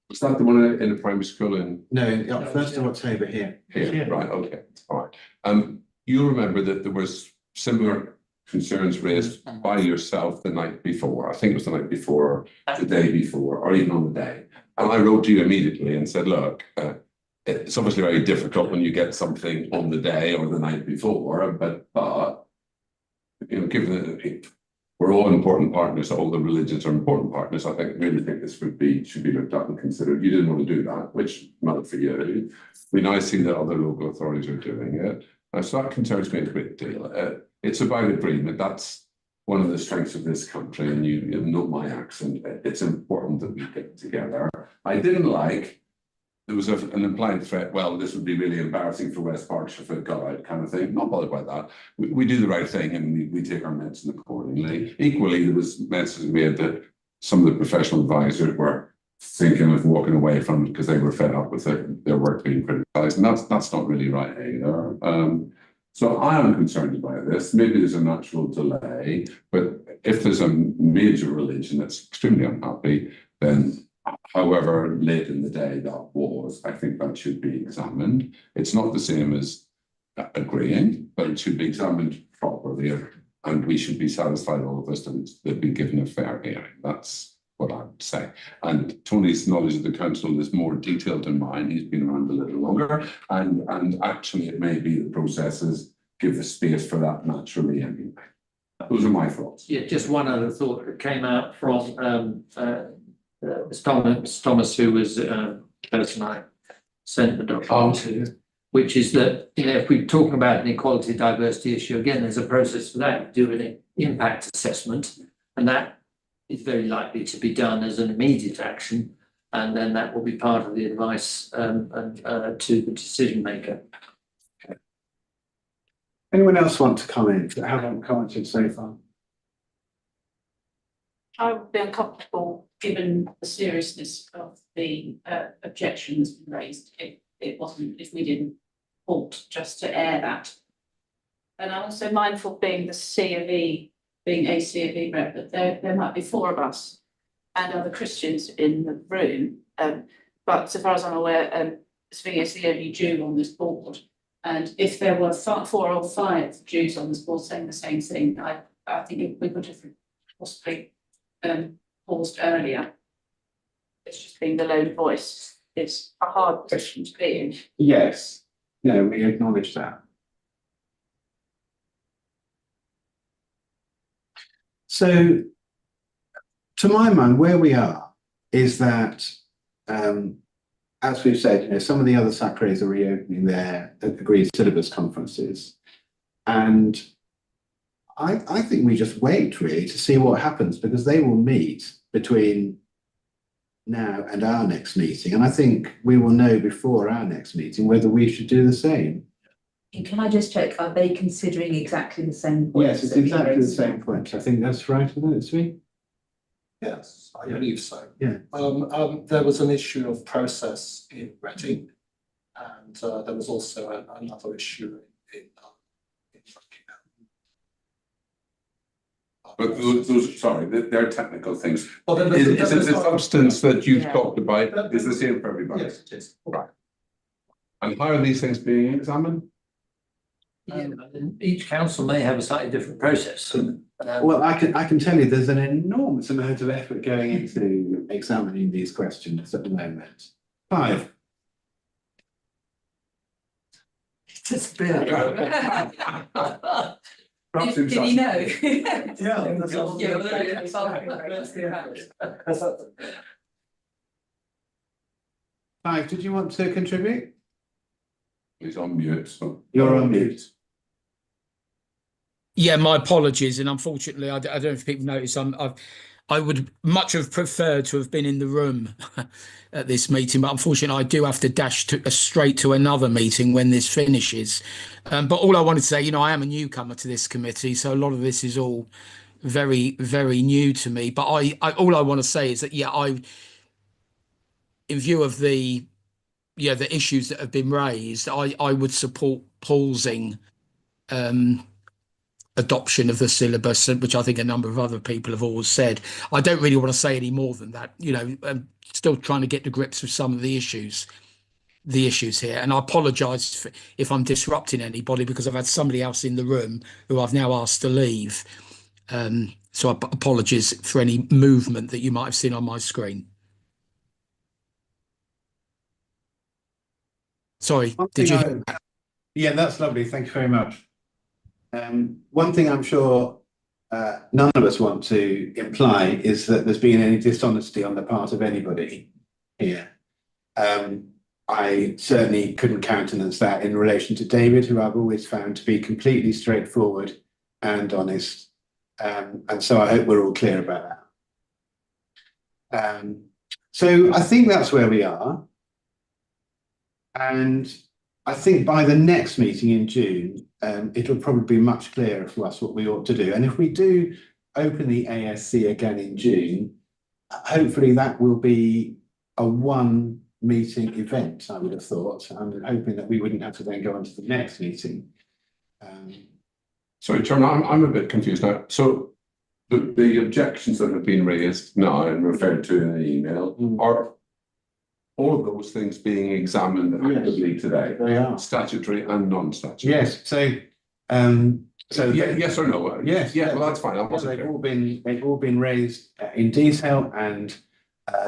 Was that the one in a primary school in? No, 1st of October here. Here, right, okay, all right. You remember that there was similar concerns raised by yourself the night before. I think it was the night before, the day before, or even on the day. And I wrote to you immediately and said, look, it's obviously very difficult when you get something on the day or the night before, but given that we're all important partners, all the religions are important partners, I really think this should be looked at and considered. You didn't want to do that, which not for you. We now see that other local authorities are doing it. So that concerns me a great deal. It's about agreement. That's one of the strengths of this country, and you know my accent. It's important that we get together. I didn't like, there was an implied threat, well, this would be really embarrassing for West Berkshire if it got out, kind of thing. Not bothered by that. We do the right thing and we take our medicine accordingly. Equally, there was messages made that some of the professional advisors were thinking of walking away from it because they were fed up with their work being criticised, and that's not really right either. So I am concerned about this. Maybe there's a natural delay, but if there's a major religion that's extremely unhappy, then however late in the day that was, I think that should be examined. It's not the same as agreeing, but it should be examined properly, and we should be satisfied, all of us, that they've been given a fair hearing. That's what I would say. And Tony's knowledge of the council is more detailed than mine. He's been around a little longer, and actually it may be the processes give the space for that naturally anyway. Those are my thoughts. Yeah, just one other thought that came out from Thomas, who was the person I sent the document to, which is that if we're talking about an equality diversity issue, again, there's a process for that. You do an impact assessment, and that is very likely to be done as an immediate action. And then that will be part of the advice to the decision maker. Anyone else want to comment that haven't commented so far? I would be uncomfortable, given the seriousness of the objection that's been raised, if we didn't halt just to air that. And I'm also mindful, being a C of E rep, that there might be 4 of us and other Christians in the room. But so far as I'm aware, Sving is the only Jew on this board. And if there were 4 or 5 Jews on this board saying the same thing, I think we could have possibly paused earlier. It's just being the lone voice. It's a hard position to be in. Yes, no, we acknowledge that. So, to my mind, where we are is that, as we've said, some of the other sacres are reopening their agreed syllabus conferences, and I think we just wait really to see what happens, because they will meet between now and our next meeting, and I think we will know before our next meeting whether we should do the same. Can I just check, are they considering exactly the same points? Yes, it's exactly the same point. I think that's right, isn't it, Sweet? Yes, I believe so. Yeah. There was an issue of process in Reading, and there was also another issue in But those, sorry, they're technical things. Well, then Is it the substance that you've Yeah. talked about is the same for everybody? Yes, it is. Right. And how are these things being examined? And each council may have a slightly different process. Well, I can tell you there's an enormous amount of effort going into examining these questions at the moment. 5. Just Perhaps Did he know? Five, did you want to contribute? He's on mute, so. You're on mute. Yeah, my apologies, and unfortunately, I don't know if people notice. I would much have preferred to have been in the room at this meeting, but unfortunately, I do have to dash straight to another meeting when this finishes. But all I wanted to say, I am a newcomer to this committee, so a lot of this is all very, very new to me. But all I want to say is that, in view of the issues that have been raised, I would support pausing adoption of the syllabus, which I think a number of other people have always said. I don't really want to say any more than that. I'm still trying to get to grips with some of the issues here. And I apologise if I'm disrupting anybody, because I've had somebody else in the room who I've now asked to leave. So apologies for any movement that you might have seen on my screen. Sorry, did you? Yeah, that's lovely. Thank you very much. One thing I'm sure none of us want to imply is that there's been any dishonesty on the part of anybody here. I certainly couldn't countenance that in relation to David, who I've always found to be completely straightforward and honest. And so I hope we're all clear about that. So I think that's where we are. And I think by the next meeting in June, it'll probably be much clearer for us what we ought to do. And if we do open the ASC again in June, hopefully that will be a one meeting event, I would have thought. I'm hoping that we wouldn't have to then go on to the next meeting. Sorry, Chairman, I'm a bit confused now. So the objections that have been raised now and referred to in the email are all of those things being examined actively today? They are. Statutory and non-statutory? Yes, so yes or no? Yes. Yeah, well, that's fine. They've all been raised in detail, and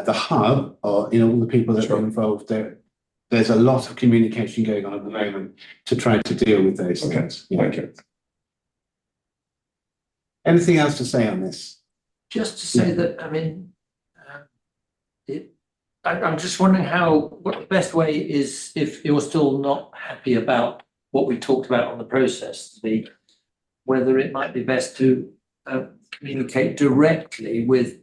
the hub, or all the people that are involved, there's a lot of communication going on at the moment to try to deal with those things. Thank you. Anything else to say on this? Just to say that, I'm just wondering what the best way is, if you're still not happy about what we talked about on the process, whether it might be best to communicate directly with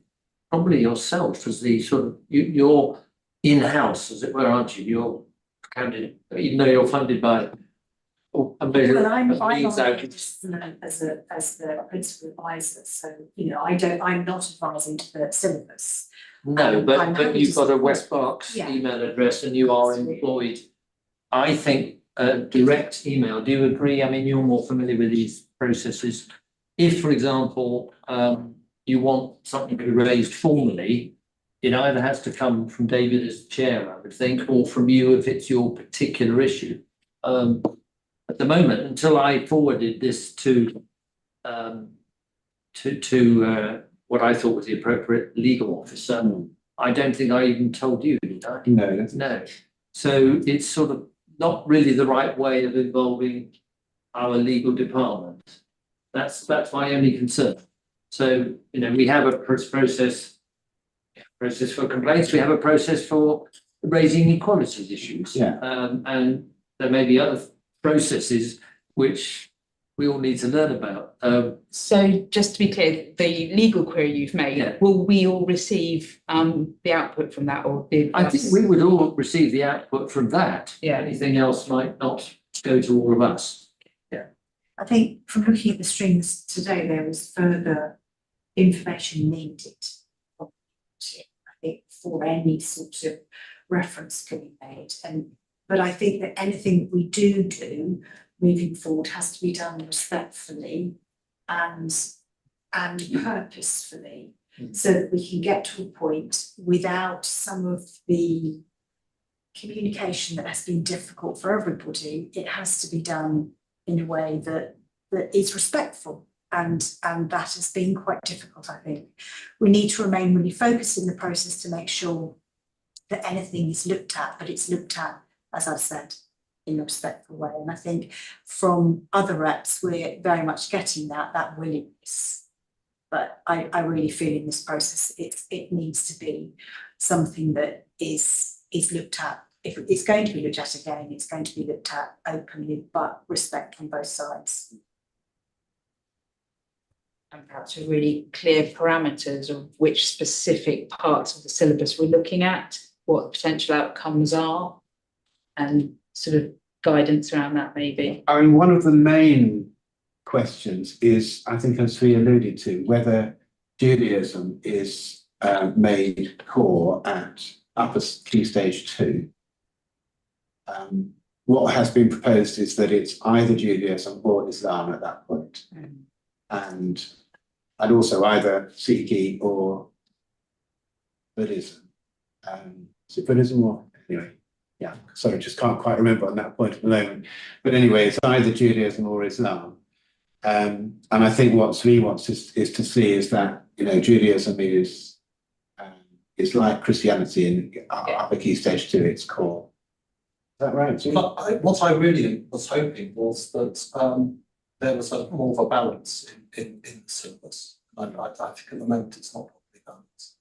probably yourself as the sort of, you're in-house, as it were, aren't you? You're counted, even though you're funded by. Well, I'm on it just as the principal advisor, so, you know, I'm not advising to the syllabus. No, I'm but happy you've to got a support. West Berks Yeah. email address and you are Absolutely. employed. I think direct email, do you agree? I mean, you're more familiar with these processes. If, for example, you want something to be raised formally, it either has to come from David as chair, I would think, or from you if it's your particular issue. At the moment, until I forwarded this to what I thought was the appropriate legal officer, I don't think I even told you, did I? No. No. So it's sort of not really the right way of involving our legal department. That's my only concern. So, you know, we have a process for complaints, we have a process for raising equality issues. Yeah. And there may be other processes which we all need to learn about. So just to be clear, the legal query you've made, Yeah. will we all receive the output from that, or the I think we would all receive the output from that. Yeah. Anything else might not go to all of us. Yeah. I think from looking at the streams today, there was further information needed. I think for any sort of reference can be made, but I think that anything we do moving forward has to be done respectfully and purposefully, so that we can get to a point without some of the communication that has been difficult for everybody. It has to be done in a way that is respectful, and that has been quite difficult, I think. We need to remain really focused in the process to make sure that anything is looked at, but it's looked at, as I've said, in a respectful way. And I think from other reps, we're very much getting that willingness. But I really feel in this process, it needs to be something that is looked at. If it's going to be looked at again, it's going to be looked at openly, but respect on both sides. And perhaps with really clear parameters of which specific parts of the syllabus we're looking at, what potential outcomes are, and sort of guidance around that maybe. I mean, one of the main questions is, I think as we alluded to, whether Judaism is made core at upper key stage 2. What has been proposed is that it's either Judaism or Islam at that point. And also either Sikhi or Buddhism. Is it Buddhism or anyway? Yeah, sorry, just can't quite remember on that point at the moment. But anyway, it's either Judaism or Islam. And I think what Sri wants is to see is that, you know, Judaism is like Christianity in upper key stage 2, its core. Is that right, Sri? What I really was hoping was that there was more of a balance in the syllabus. I think at the moment it's not properly balanced.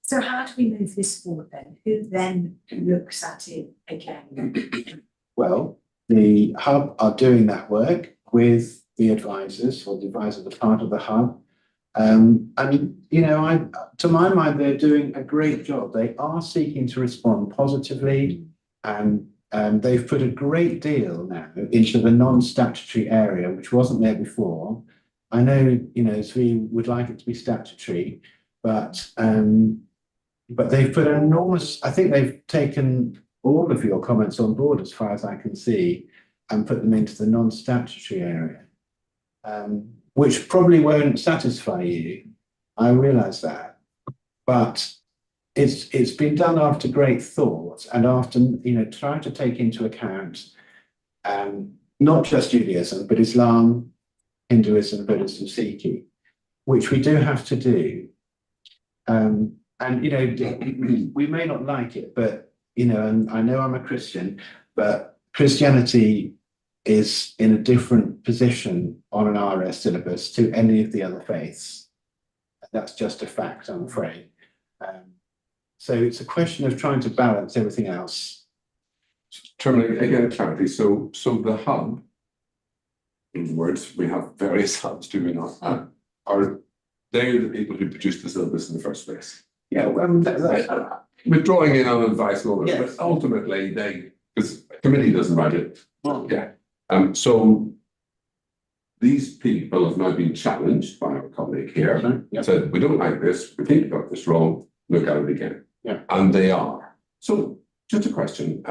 So how do we move this forward then? Who then looks at it again? Well, the hub are doing that work with the advisors, or the advisors are part of the hub. And, you know, to my mind, they're doing a great job. They are seeking to respond positively, and they've put a great deal now into the non-statutory area, which wasn't there before. I know, you know, we would like it to be statutory, but they've put an enormous, I think they've taken all of your comments on board as far as I can see, and put them into the non-statutory area, which probably won't satisfy you. I realise that, but it's been done after great thought and after, you know, trying to take into account not just Judaism, but Islam, Hinduism, Buddhism, Sikhi, which we do have to do. And, you know, we may not like it, but, you know, and I know I'm a Christian, but Christianity is in a different position on an RS syllabus to any of the other faiths. That's just a fact, I'm afraid. So it's a question of trying to balance everything else. Chairman, again, clarity. So the hub, in other words, we have various hubs, do we not? Are they're the people who produced the syllabus in the first place. Yeah, We're drawing in on advice and all that, Yes. but ultimately because the committee doesn't write it. Yeah. So these people have now been challenged by our colleague here. Said, we don't like this, we think you got this wrong, look at it again. Yeah. And they are. So just a question.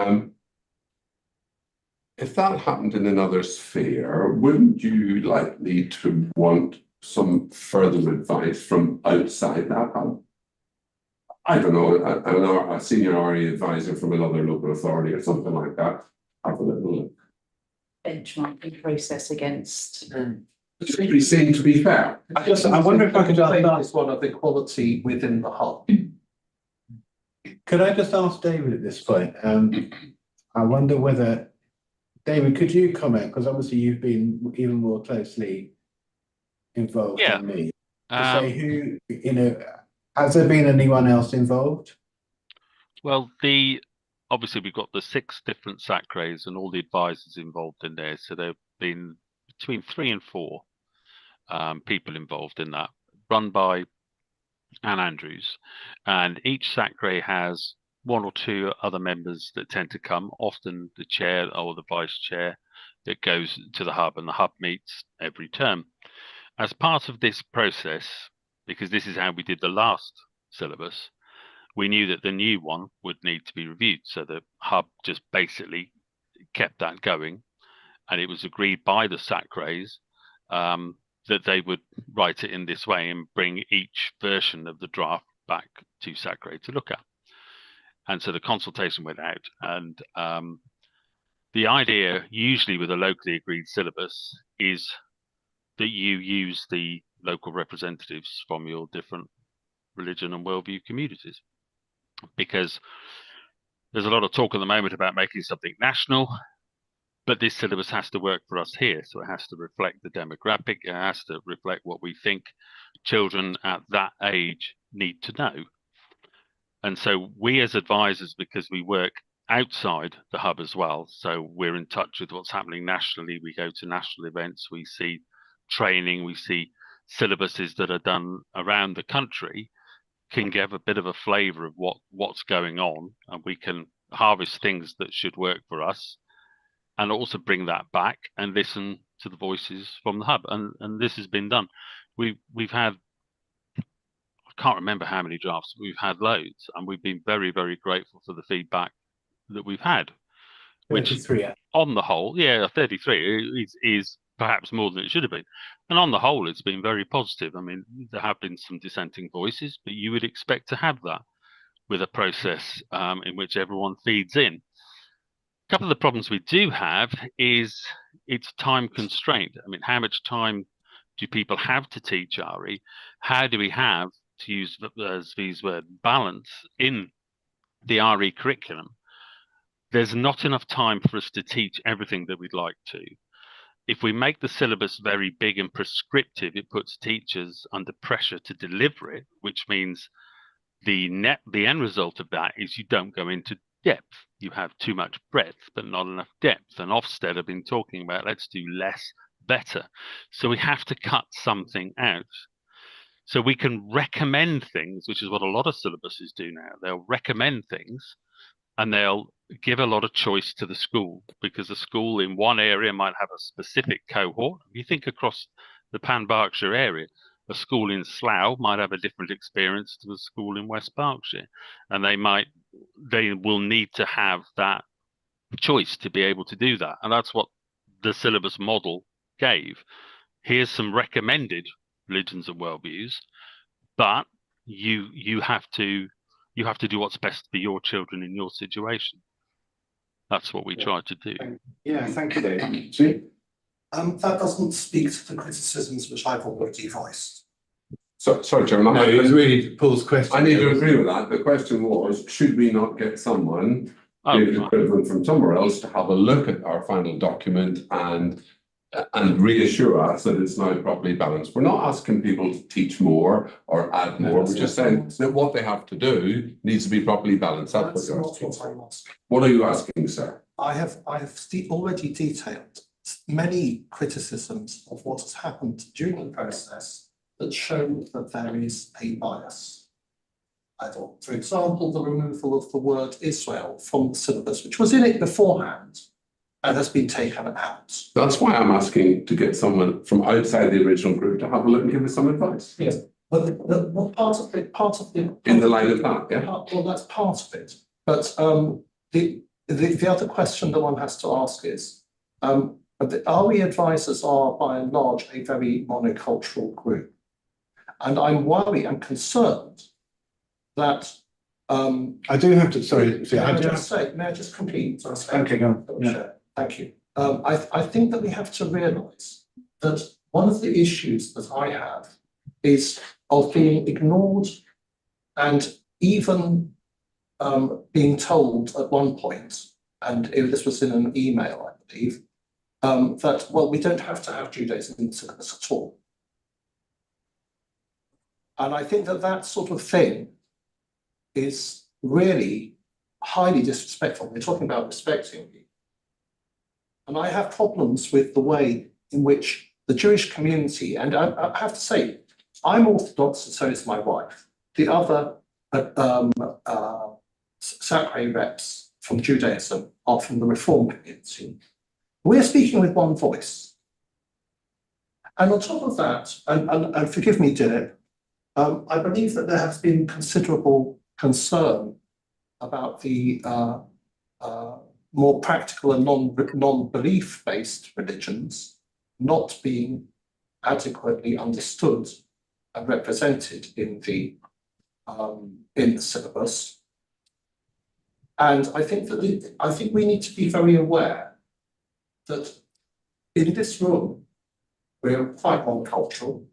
If that happened in another sphere, wouldn't you likely to want some further advice from outside that hub? I don't know, a senior RE advisor from another local authority or something like that. Have a little look. Benchmarking process against. It's pretty seen, to be fair. I wonder if I could just ask. Is one of the quality within the hub. Could I just ask David at this point? I wonder whether, David, could you comment? Because obviously you've been even more closely involved than me. To say who, has there been anyone else involved? Well, obviously we've got the 6 different SACRAs and all the advisors involved in there. So there have been between 3 and 4 people involved in that, run by Anne Andrews. And each SACRA has 1 or 2 other members that tend to come, often the chair or the vice chair that goes to the hub, and the hub meets every term. As part of this process, because this is how we did the last syllabus, we knew that the new one would need to be reviewed. So the hub just basically kept that going, and it was agreed by the SACRAs that they would write it in this way and bring each version of the draft back to SACRA to look at. And so the consultation went out, and the idea usually with a locally agreed syllabus is that you use the local representatives from your different religion and worldview communities, because there's a lot of talk at the moment about making something national, but this syllabus has to work for us here. So it has to reflect the demographic, it has to reflect what we think children at that age need to know. And so we as advisors, because we work outside the hub as well, so we're in touch with what's happening nationally, we go to national events, we see training, we see syllabuses that are done around the country, can give a bit of a flavour of what's going on, and we can harvest things that should work for us, and also bring that back and listen to the voices from the hub. And this has been done. We've had, I can't remember how many drafts, we've had loads, and we've been very, very grateful for the feedback that we've had. 33. On the whole, 33 is perhaps more than it should have been. And on the whole, it's been very positive. I mean, there have been some dissenting voices, but you would expect to have that with a process in which everyone feeds in. A couple of the problems we do have is it's time constrained. I mean, how much time do people have to teach RE? How do we have, to use Zvi's word, balance in the RE curriculum? There's not enough time for us to teach everything that we'd like to. If we make the syllabus very big and prescriptive, it puts teachers under pressure to deliver it, which means the end result of that is you don't go into depth. You have too much breadth, but not enough depth. And Ofsted have been talking about, let's do less, better. So we have to cut something out. So we can recommend things, which is what a lot of syllabuses do now. They'll recommend things, and they'll give a lot of choice to the school, because the school in one area might have a specific cohort. If you think across the Berkshire area, a school in Slough might have a different experience to a school in West Berkshire, and they will need to have that choice to be able to do that. And that's what the syllabus model gave. Here's some recommended religions and worldviews, but you have to do what's best for your children in your situation. That's what we try to do. Yeah, thank you, Dave. That doesn't speak to the criticisms which I've already voiced. So, sorry, Chairman. No, it was really Paul's question. I need to agree with that. The question was, should we not get someone, equivalent from somewhere else, to have a look at our final document and reassure us that it's now properly balanced? We're not asking people to teach more or add more. We're just saying that what they have to do needs to be properly balanced. That's what you're asking. What are you asking, sir? I have already detailed many criticisms of what has happened during the process that show that there is a bias. I thought, for example, the removal of the word Israel from the syllabus, which was in it beforehand and has been taken out. That's why I'm asking to get someone from outside the original group to have a look and give us some advice. Yes, but part of the In the light of that, yeah. well, that's part of it. But the other question that one has to ask is, are we advisors are by and large a very monocultural group? And I'm concerned that I do have to, sorry, may I just complete? Okay, go on. Yeah. Thank you. I think that we have to realise that one of the issues that I have is of being ignored and even being told at one point, and this was in an email, I believe, that, well, we don't have to have Judaism in the syllabus at all. And I think that that sort of thing is really highly disrespectful. We're talking about respecting people. And I have problems with the way in which the Jewish community, and I have to say, I'm Orthodox and so is my wife. The other Sacre reps from Judaism are from the Reform community. We're speaking with one voice. And on top of that, and forgive me, Dilip, I believe that there has been considerable concern about the more practical and non-belief based religions not being adequately understood and represented in the syllabus. And I think that we need to be very aware that in this room we're quite monocultural.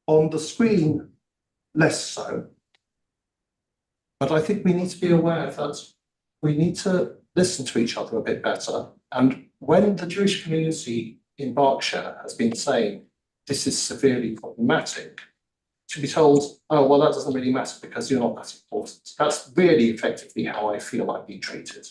On the screen, less so. But I think we need to be aware that we need to listen to each other a bit better. And when the Jewish community in Berkshire has been saying this is severely problematic, to be told, oh, well, that doesn't really matter because you're not that important. That's really effectively how I feel I've been treated.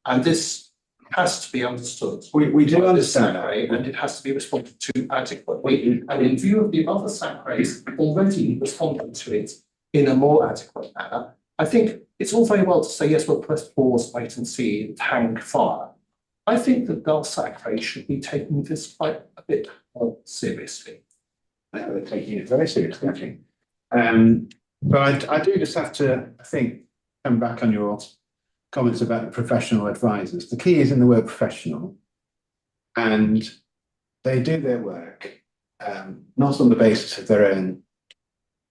And this has to be understood. We do understand that. And it has to be responded to adequately. And in view of the other sacres already responding to it in a more adequate manner, I think it's all very well to say, yes, we'll press pause, wait and see, hang fire. I think that Bell Sacre should be taking this quite a bit more seriously. They're taking it very seriously, actually. But I do just have to, I think, come back on your comments about the professional advisors. The key is in the word professional, and they do their work not on the basis of their own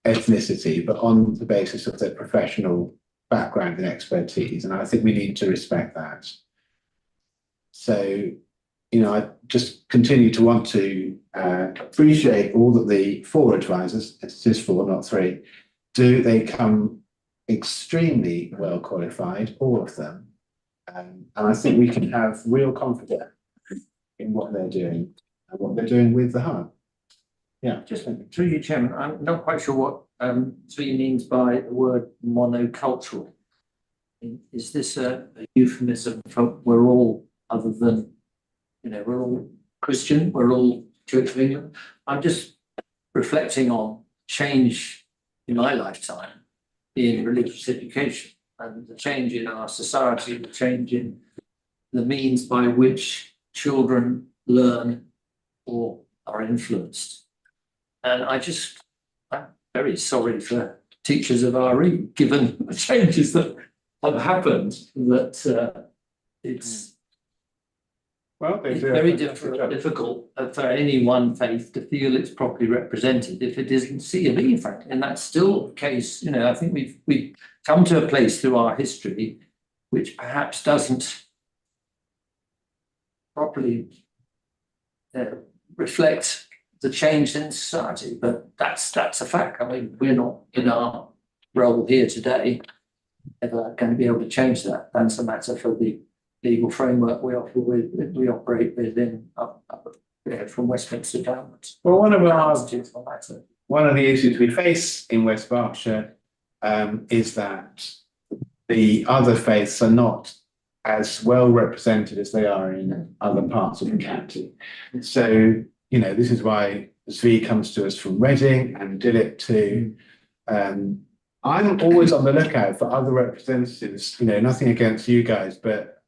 ethnicity, but on the basis of their professional background and expertise. And I think we need to respect that. So, you know, I just continue to want to appreciate all that the 4 advisors, it is 4, not 3, do. They come extremely well qualified, all of them. And I think we can have real confidence in what they're doing and what they're doing with the hub. Yeah, Just through you, Chairman, I'm not quite sure what Sweetie means by the word monocultural. Is this a euphemism for we're all, other than, you know, we're all Christian, we're all Church of England? I'm just reflecting on change in my lifetime in religious education and the change in our society, the change in the means by which children learn or are influenced. And I'm very sorry for teachers of RE, given the changes that have happened, that it's very difficult for any one faith to feel it's properly represented if it isn't C of E, in fact. And that's still the case. You know, I think we've come to a place through our history which perhaps doesn't properly reflect the change in society, but that's a fact. I mean, we're not in our role here today ever going to be able to change that. That's a matter for the legal framework we operate within from Westminster downwards. Well, one of the issues we face in West Berkshire is that the other faiths are not as well represented as they are in other parts of the county. So, you know, this is why Zvi comes to us from Reading and did it too. I'm always on the lookout for other representatives, nothing against you guys, but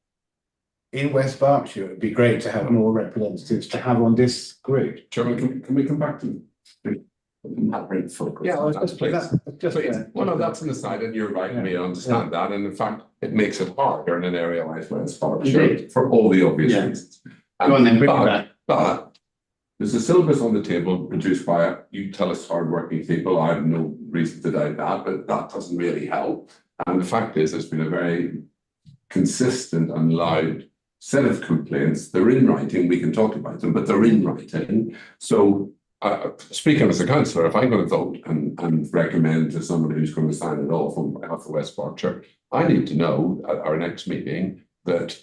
in West Berkshire, it would be great to have more representatives to have on this group. Chairman, can we come back to not very focused? Yeah, I was on that, just, please. Please. Well, no, that's an aside, and you're right, me, I understand that, and in fact, it makes it harder in an area like West Berkshire for all the obvious reasons. Go on then, bring it back. But there's a syllabus on the table produced by, you tell us, hardworking people. I have no reason to doubt that, but that doesn't really help. And the fact is, there's been a very consistent and loud set of complaints. They're in writing, we can talk about them, but they're in writing. So speaking as a councillor, if I'm going to vote and recommend to somebody who's going to sign it off on behalf of West Berkshire, I need to know at our next meeting that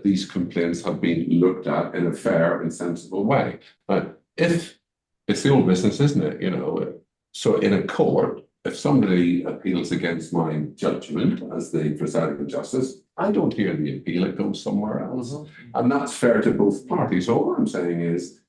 these complaints have been looked at in a fair and sensible way. If it's the old business, isn't it? So in a court, if somebody appeals against my judgment as the presiding justice, I don't hear the appeal, it goes somewhere else. And that's fair to both parties. All I'm saying is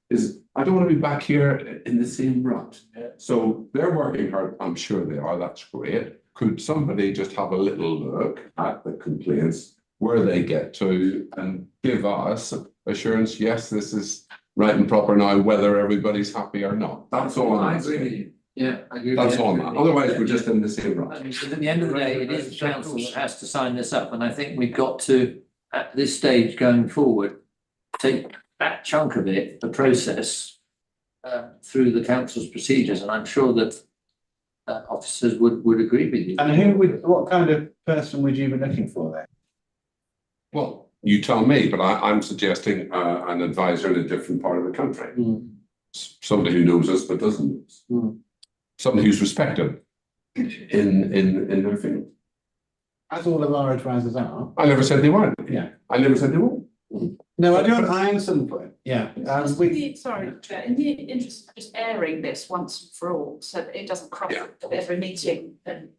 I don't want to be back here in the same rut. So they're working hard, I'm sure they are, that's great. Could somebody just have a little look at the complaints, where they get to, and give us assurance, yes, this is right and proper now, whether everybody's happy or not. That's all I'm saying. Yeah, I agree. That's all, man. Otherwise, we're just in the same rut. Because at the end of the day, it is the council that has to sign this up, and I think we've got to, at this stage going forward, take that chunk of it, the process, through the council's procedures, and I'm sure that officers would agree with you. And what kind of person would you be looking for there? Well, you tell me, but I'm suggesting an advisor in a different part of the country. Somebody who knows us but doesn't know us. Somebody who's respected in their field. As all of our advisors are. I never said they weren't. Yeah. I never said they weren't. No, I don't. I understand the point. Yeah. Sorry, Chair, in the interest of just airing this once and for all, so that it doesn't crop up at every meeting and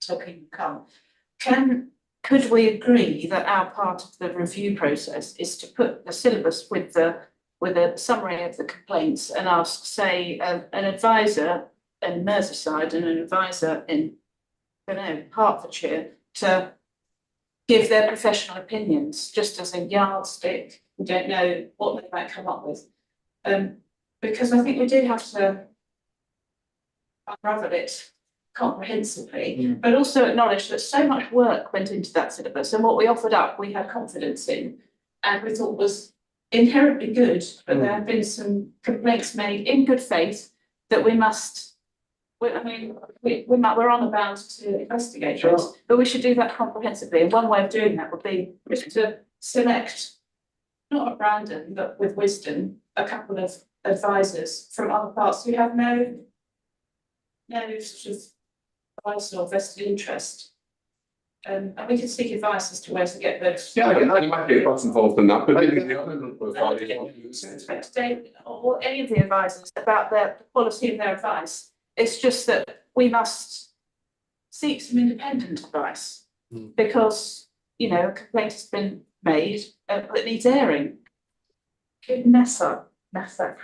so people come. Could we agree that our part of the review process is to put the syllabus with a summary of the complaints and ask, say, an advisor in Merseyside and an advisor in, Hertfordshire to give their professional opinions, just as a yardstick? We don't know what they might come up with. Because I think we do have to unravel it comprehensively, but also acknowledge that so much work went into that syllabus, and what we offered up, we had confidence in, and we thought was inherently good, but there have been some complaints made in good faith that we're on about to investigate those, but we should do that comprehensively. And one way of doing that would be to select, not at random, but with wisdom, a couple of advisors from other parts who have no sort of advice or vested interest. And we can seek advice as to where to get those. Yeah, I might be what's involved in that, but or any of the advisors about the quality of their advice. It's just that we must seek some independent advice because, a complaint has been made that needs airing. Could NASA help,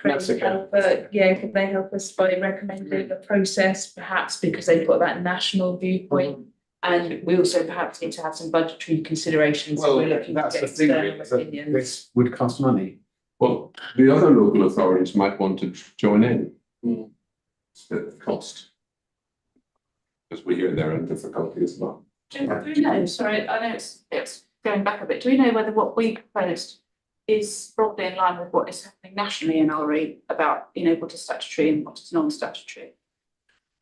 could they help us by recommending a process, perhaps because they've got that national viewpoint? And we also perhaps need to have some budgetary considerations. Well, we're looking that's to the get thing, external really, opinions. this would cost money. Well, the other local authorities might want to join in. Split the cost. Because we hear they're in difficulty as well. Do we know, sorry, I know it's going back a bit, do we know whether what we proposed is broadly in line with what is happening nationally in RE about, what is statutory and what is non-statutory?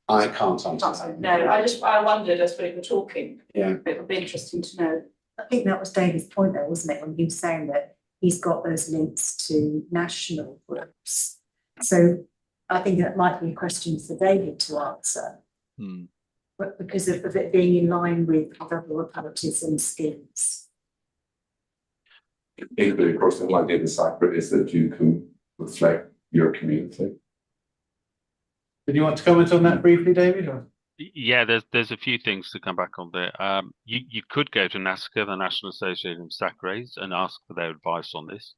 I can't answer that. No, I wondered as we were talking. Yeah. It would be interesting to know. I think that was David's point there, wasn't it, when he was saying that he's got those links to national groups. So I think that might be a question for David to answer. But because of it being in line with other localities and schemes. Equally, of course, the idea of the sacred is that you can reflect your community. Did you want to comment on that briefly, David? Or? Yeah, there's a few things to come back on there. You could go to NASCA, the National Association of Sacres, and ask for their advice on this.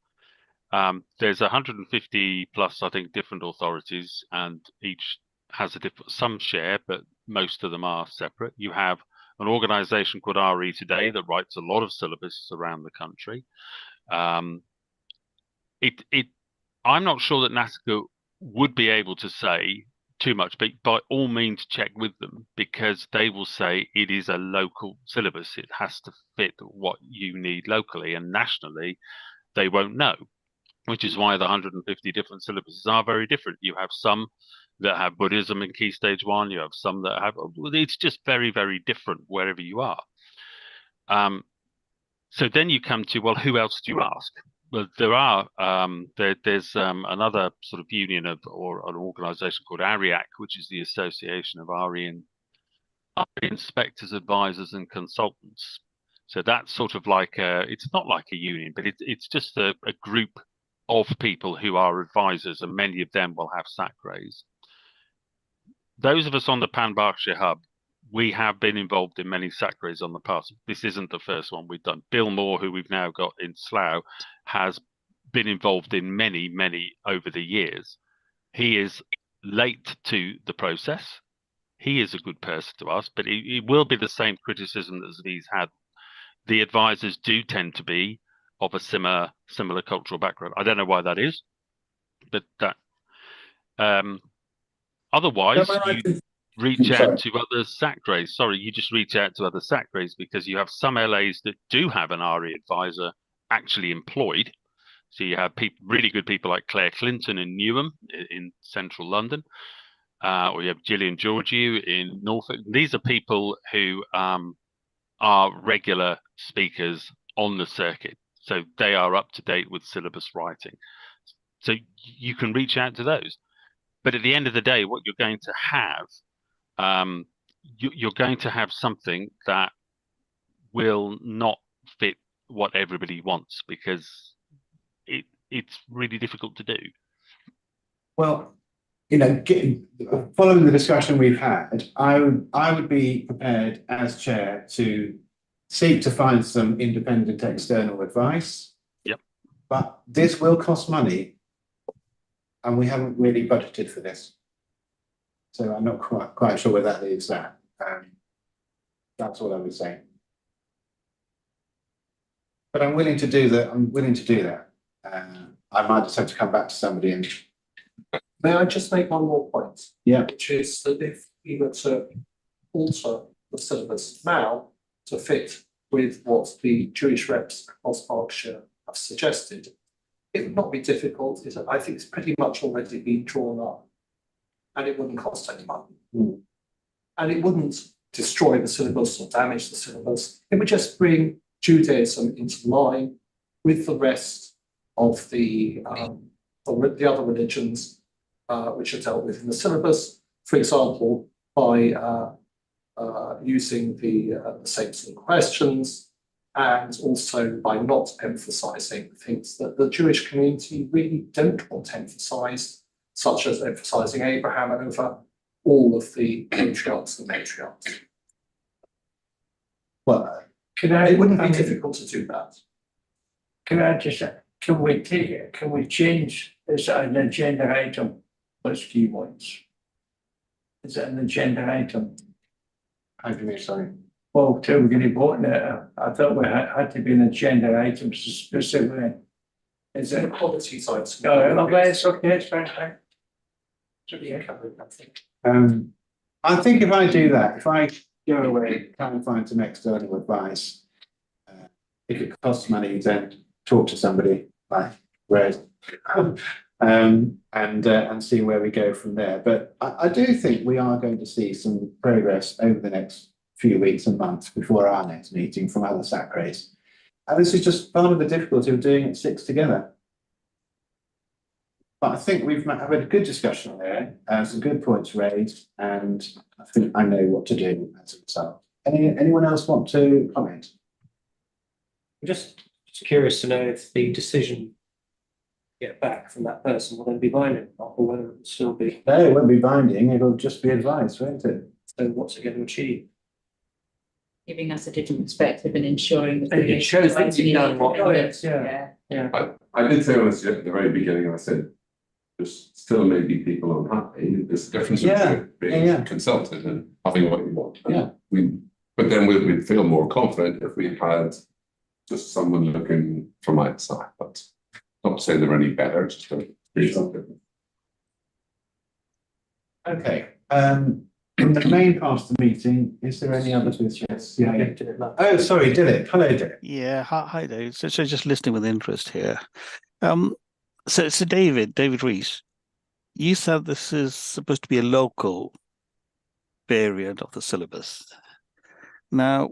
There's 150 plus, I think, different authorities, and each has a different, some share, but most of them are separate. You have an organisation called RE Today that writes a lot of syllabuses around the country. I'm not sure that NASCA would be able to say too much, but by all means check with them, because they will say it is a local syllabus. It has to fit what you need locally, and nationally they won't know, which is why the 150 different syllabuses are very different. You have some that have Buddhism in Key Stage 1, you have some that have, it's just very, very different wherever you are. So then you come to, well, who else do you ask? Well, there are there's another sort of union or an organisation called ARIAC, which is the Association of RE Inspectors, Advisors and Consultants. So that's sort of like it's not like a union, but it's just a group of people who are advisors, and many of them will have SACRAs. Those of us on the Pan Berkshire Hub, we have been involved in many SACRAs on the past. This isn't the first one we've done. Bill Moore, who we've now got in Slough, has been involved in many, many over the years. He is late to the process. He is a good person to ask, but it will be the same criticism as he's had. The advisors do tend to be of a similar cultural background. I don't know why that is, but that otherwise you reach out to other SACRAs. Sorry, you just reach out to other SACRAs, because you have some LAs that do have an RE advisor actually employed. So you have really good people like Claire Clinton in Newham in central London, or you have Gillian Georgiou in Norfolk. These are people who are regular speakers on the circuit, so they are up to date with syllabus writing. So you can reach out to those. But at the end of the day, what you're going to have, you're going to have something that will not fit what everybody wants, because it's really difficult to do. Well, you know, following the discussion we've had, I would be prepared as chair to seek to find some independent external advice. Yep. But this will cost money, and we haven't really budgeted for this. So I'm not quite sure where that leaves that. That's all I would say. But I'm willing to do that. I might just have to come back to somebody and. May I just make one more point? Yeah. Which is that if we were to alter the syllabus now to fit with what the Jewish reps across Berkshire have suggested, it would not be difficult. I think it's pretty much already been drawn up, and it wouldn't cost any money. Mm. And it wouldn't destroy the syllabus or damage the syllabus. It would just bring Judaism into line with the rest of the other religions which are dealt with in the syllabus. For example, by using the same sort of questions, and also by not emphasising things that the Jewish community really don't want emphasised, such as emphasising Abraham over all of the patriarchs and matriarchs. Well, it wouldn't be difficult to do that. Can I just, can we change this an agenda item plus key points? Is it an agenda item? How do you mean, sorry? Well, till we're getting bought now, I thought we had to be an agenda item specifically. Is it? Quality sites. No, it's okay, it's fine. Should be covered, I think. I think if I do that, if I go away, try and find some external advice, if it costs money, then talk to somebody like Red, and see where we go from there. But I do think we are going to see some progress over the next few weeks and months before our next meeting from other SACRAs. And this is just part of the difficulty of doing it six together. But I think we've had a good discussion there, some good points raised, and I think I know what to do as a result. Anyone else want to comment? I'm just curious to know if the decision to get back from that person will then be binding, or whether it will still be. No, it won't be binding, it'll just be advice, won't it? So what's it going to achieve? Giving us a different perspective and ensuring that. It shows that you've done what. Yeah. I I did say at the very beginning, I said, there's still maybe people unhappy. There's a difference between being consulted and having what you want. Yeah. But then we'd feel more confident if we had just someone looking from outside. But not to say they're any better, just to do something. Okay. In the main part of the meeting, is there any other business? Yeah. Oh, sorry, Dilip. Hello, Dilip. Yeah, hi Dave. So just listening with interest here. So David Rees, you said this is supposed to be a local variant of the syllabus. Now,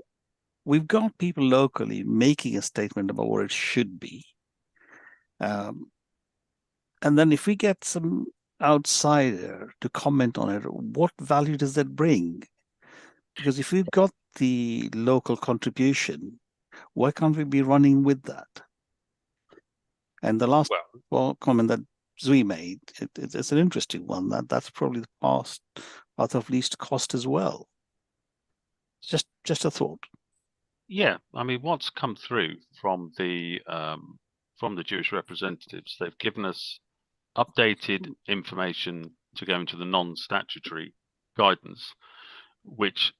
we've got people locally making a statement about what it should be. And then if we get some outsider to comment on it, what value does that bring? Because if we've got the local contribution, why can't we be running with that? And the last comment that Zui made, it's an interesting one. That's probably the path of least cost as well. Just a thought. Yeah, I mean, what's come through from the Jewish representatives, they've given us updated information to go into the non-statutory guidance, which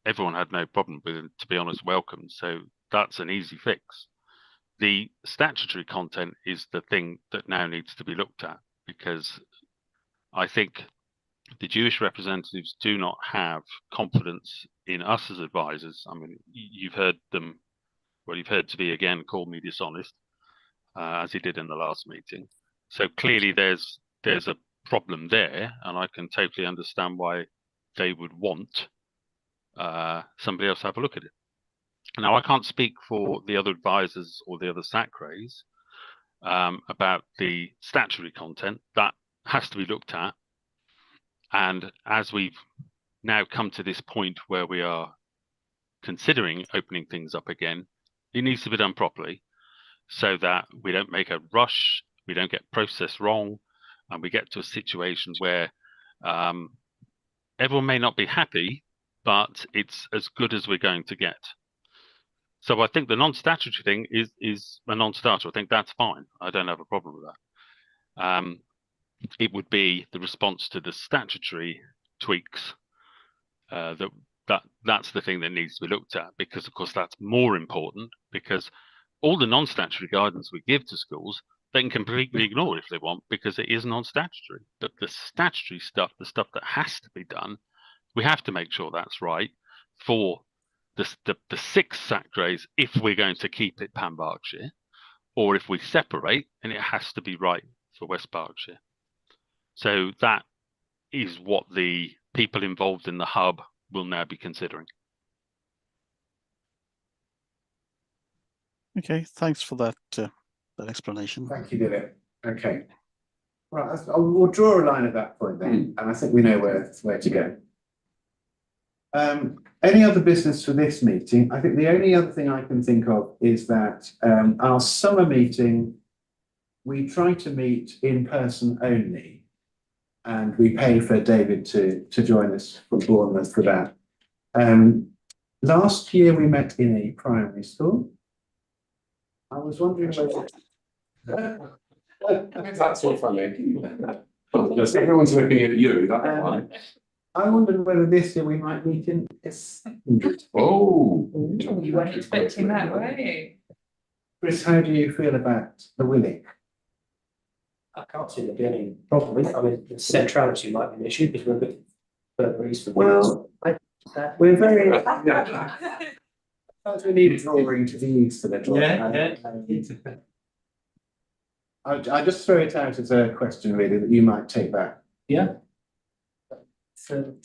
everyone had no problem with, and to be honest, welcomed. So that's an easy fix. The statutory content is the thing that now needs to be looked at, because I think the Jewish representatives do not have confidence in us as advisors. I mean, you've heard them, well, you've heard Zvi again call me dishonest, as he did in the last meeting. So clearly there's a problem there, and I can totally understand why they would want somebody else to have a look at it. Now, I can't speak for the other advisors or the other SACRAs about the statutory content. That has to be looked at. And as we've now come to this point where we are considering opening things up again, it needs to be done properly so that we don't make a rush, we don't get processed wrong, and we get to a situation where everyone may not be happy, but it's as good as we're going to get. So I think the non-statutory thing is a non-starter. I think that's fine. I don't have a problem with that. It would be the response to the statutory tweaks that's the thing that needs to be looked at, because of course that's more important, because all the non-statutory guidance we give to schools, they can completely ignore if they want, because it is non-statutory. But the statutory stuff, the stuff that has to be done, we have to make sure that's right for the 6 SACRAs if we're going to keep it Pan Berkshire, or if we separate, and it has to be right for West Berkshire. So that is what the people involved in the hub will now be considering. Okay, thanks for that explanation. Thank you, Dilip. Okay. Right, we'll draw a line at that point then, and I think we know where to go. Any other business for this meeting? I think the only other thing I can think of is that our summer meeting, we try to meet in person only, and we pay for David to join us from Bournemouth for that. Last year we met in a primary school. I was wondering whether that's so funny. Yes, everyone's looking at you. That's fine. I wondered whether this year we might meet in a secondary. Oh, You weren't expecting that, were you? Chris, how do you feel about the Willing? I can't see there be any problem with it. I mean, the centrality might be an issue because we're a bit further east from. Well, we're very. We need drawing to the east of it. I just throw it out as a question, really, that you might take back. Yeah. 3rd of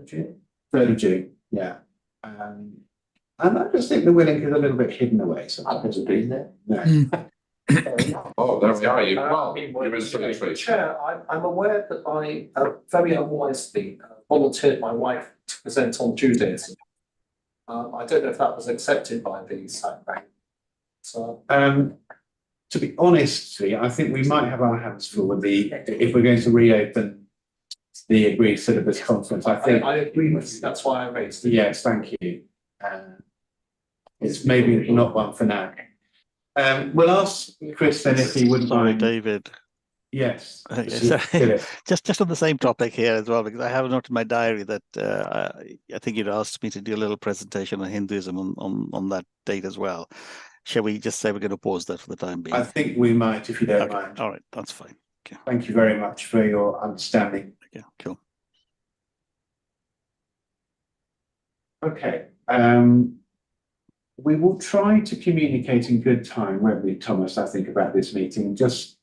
June. 3rd of June, yeah. And I just think the Willing is a little bit hidden away. So I've never been there. No. Oh, there we are. You're Chair, I'm aware that I very unwisely volunteered my wife to present on Judaism. I don't know if that was accepted by the SACRA. So, to be honest, I think we might have our hands full with if we're going to reopen the agreed syllabus conference. I agree with you. That's why I raised it. Yes, thank you. It's maybe not one for now. We'll ask Chris then if he wouldn't Sorry, mind. David. Yes. Sorry. Just on the same topic here as well, because I have a note in my diary that I think you'd asked me to do a little presentation on Hinduism on that date as well. Shall we just say we're going to pause that for the time being? I think we might, if you don't Okay. mind. All right, that's fine. Okay. Thank you very much for your understanding. Okay, cool. Okay. We will try to communicate in good time, won't we, Thomas, I think, about this meeting. Just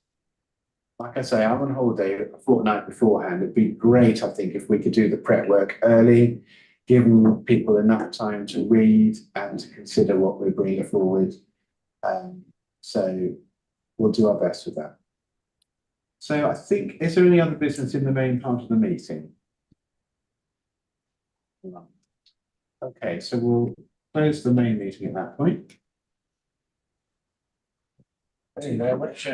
like I say, I'm on holiday a fortnight beforehand. It'd be great, I think, if we could do the prep work early, giving people enough time to read and to consider what we're bringing forward. So we'll do our best with that. So I think, is there any other business in the main part of the meeting? Okay, so we'll close the main meeting at that point. Hey, there, what's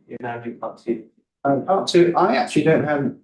You now do part two. Part two, I actually don't have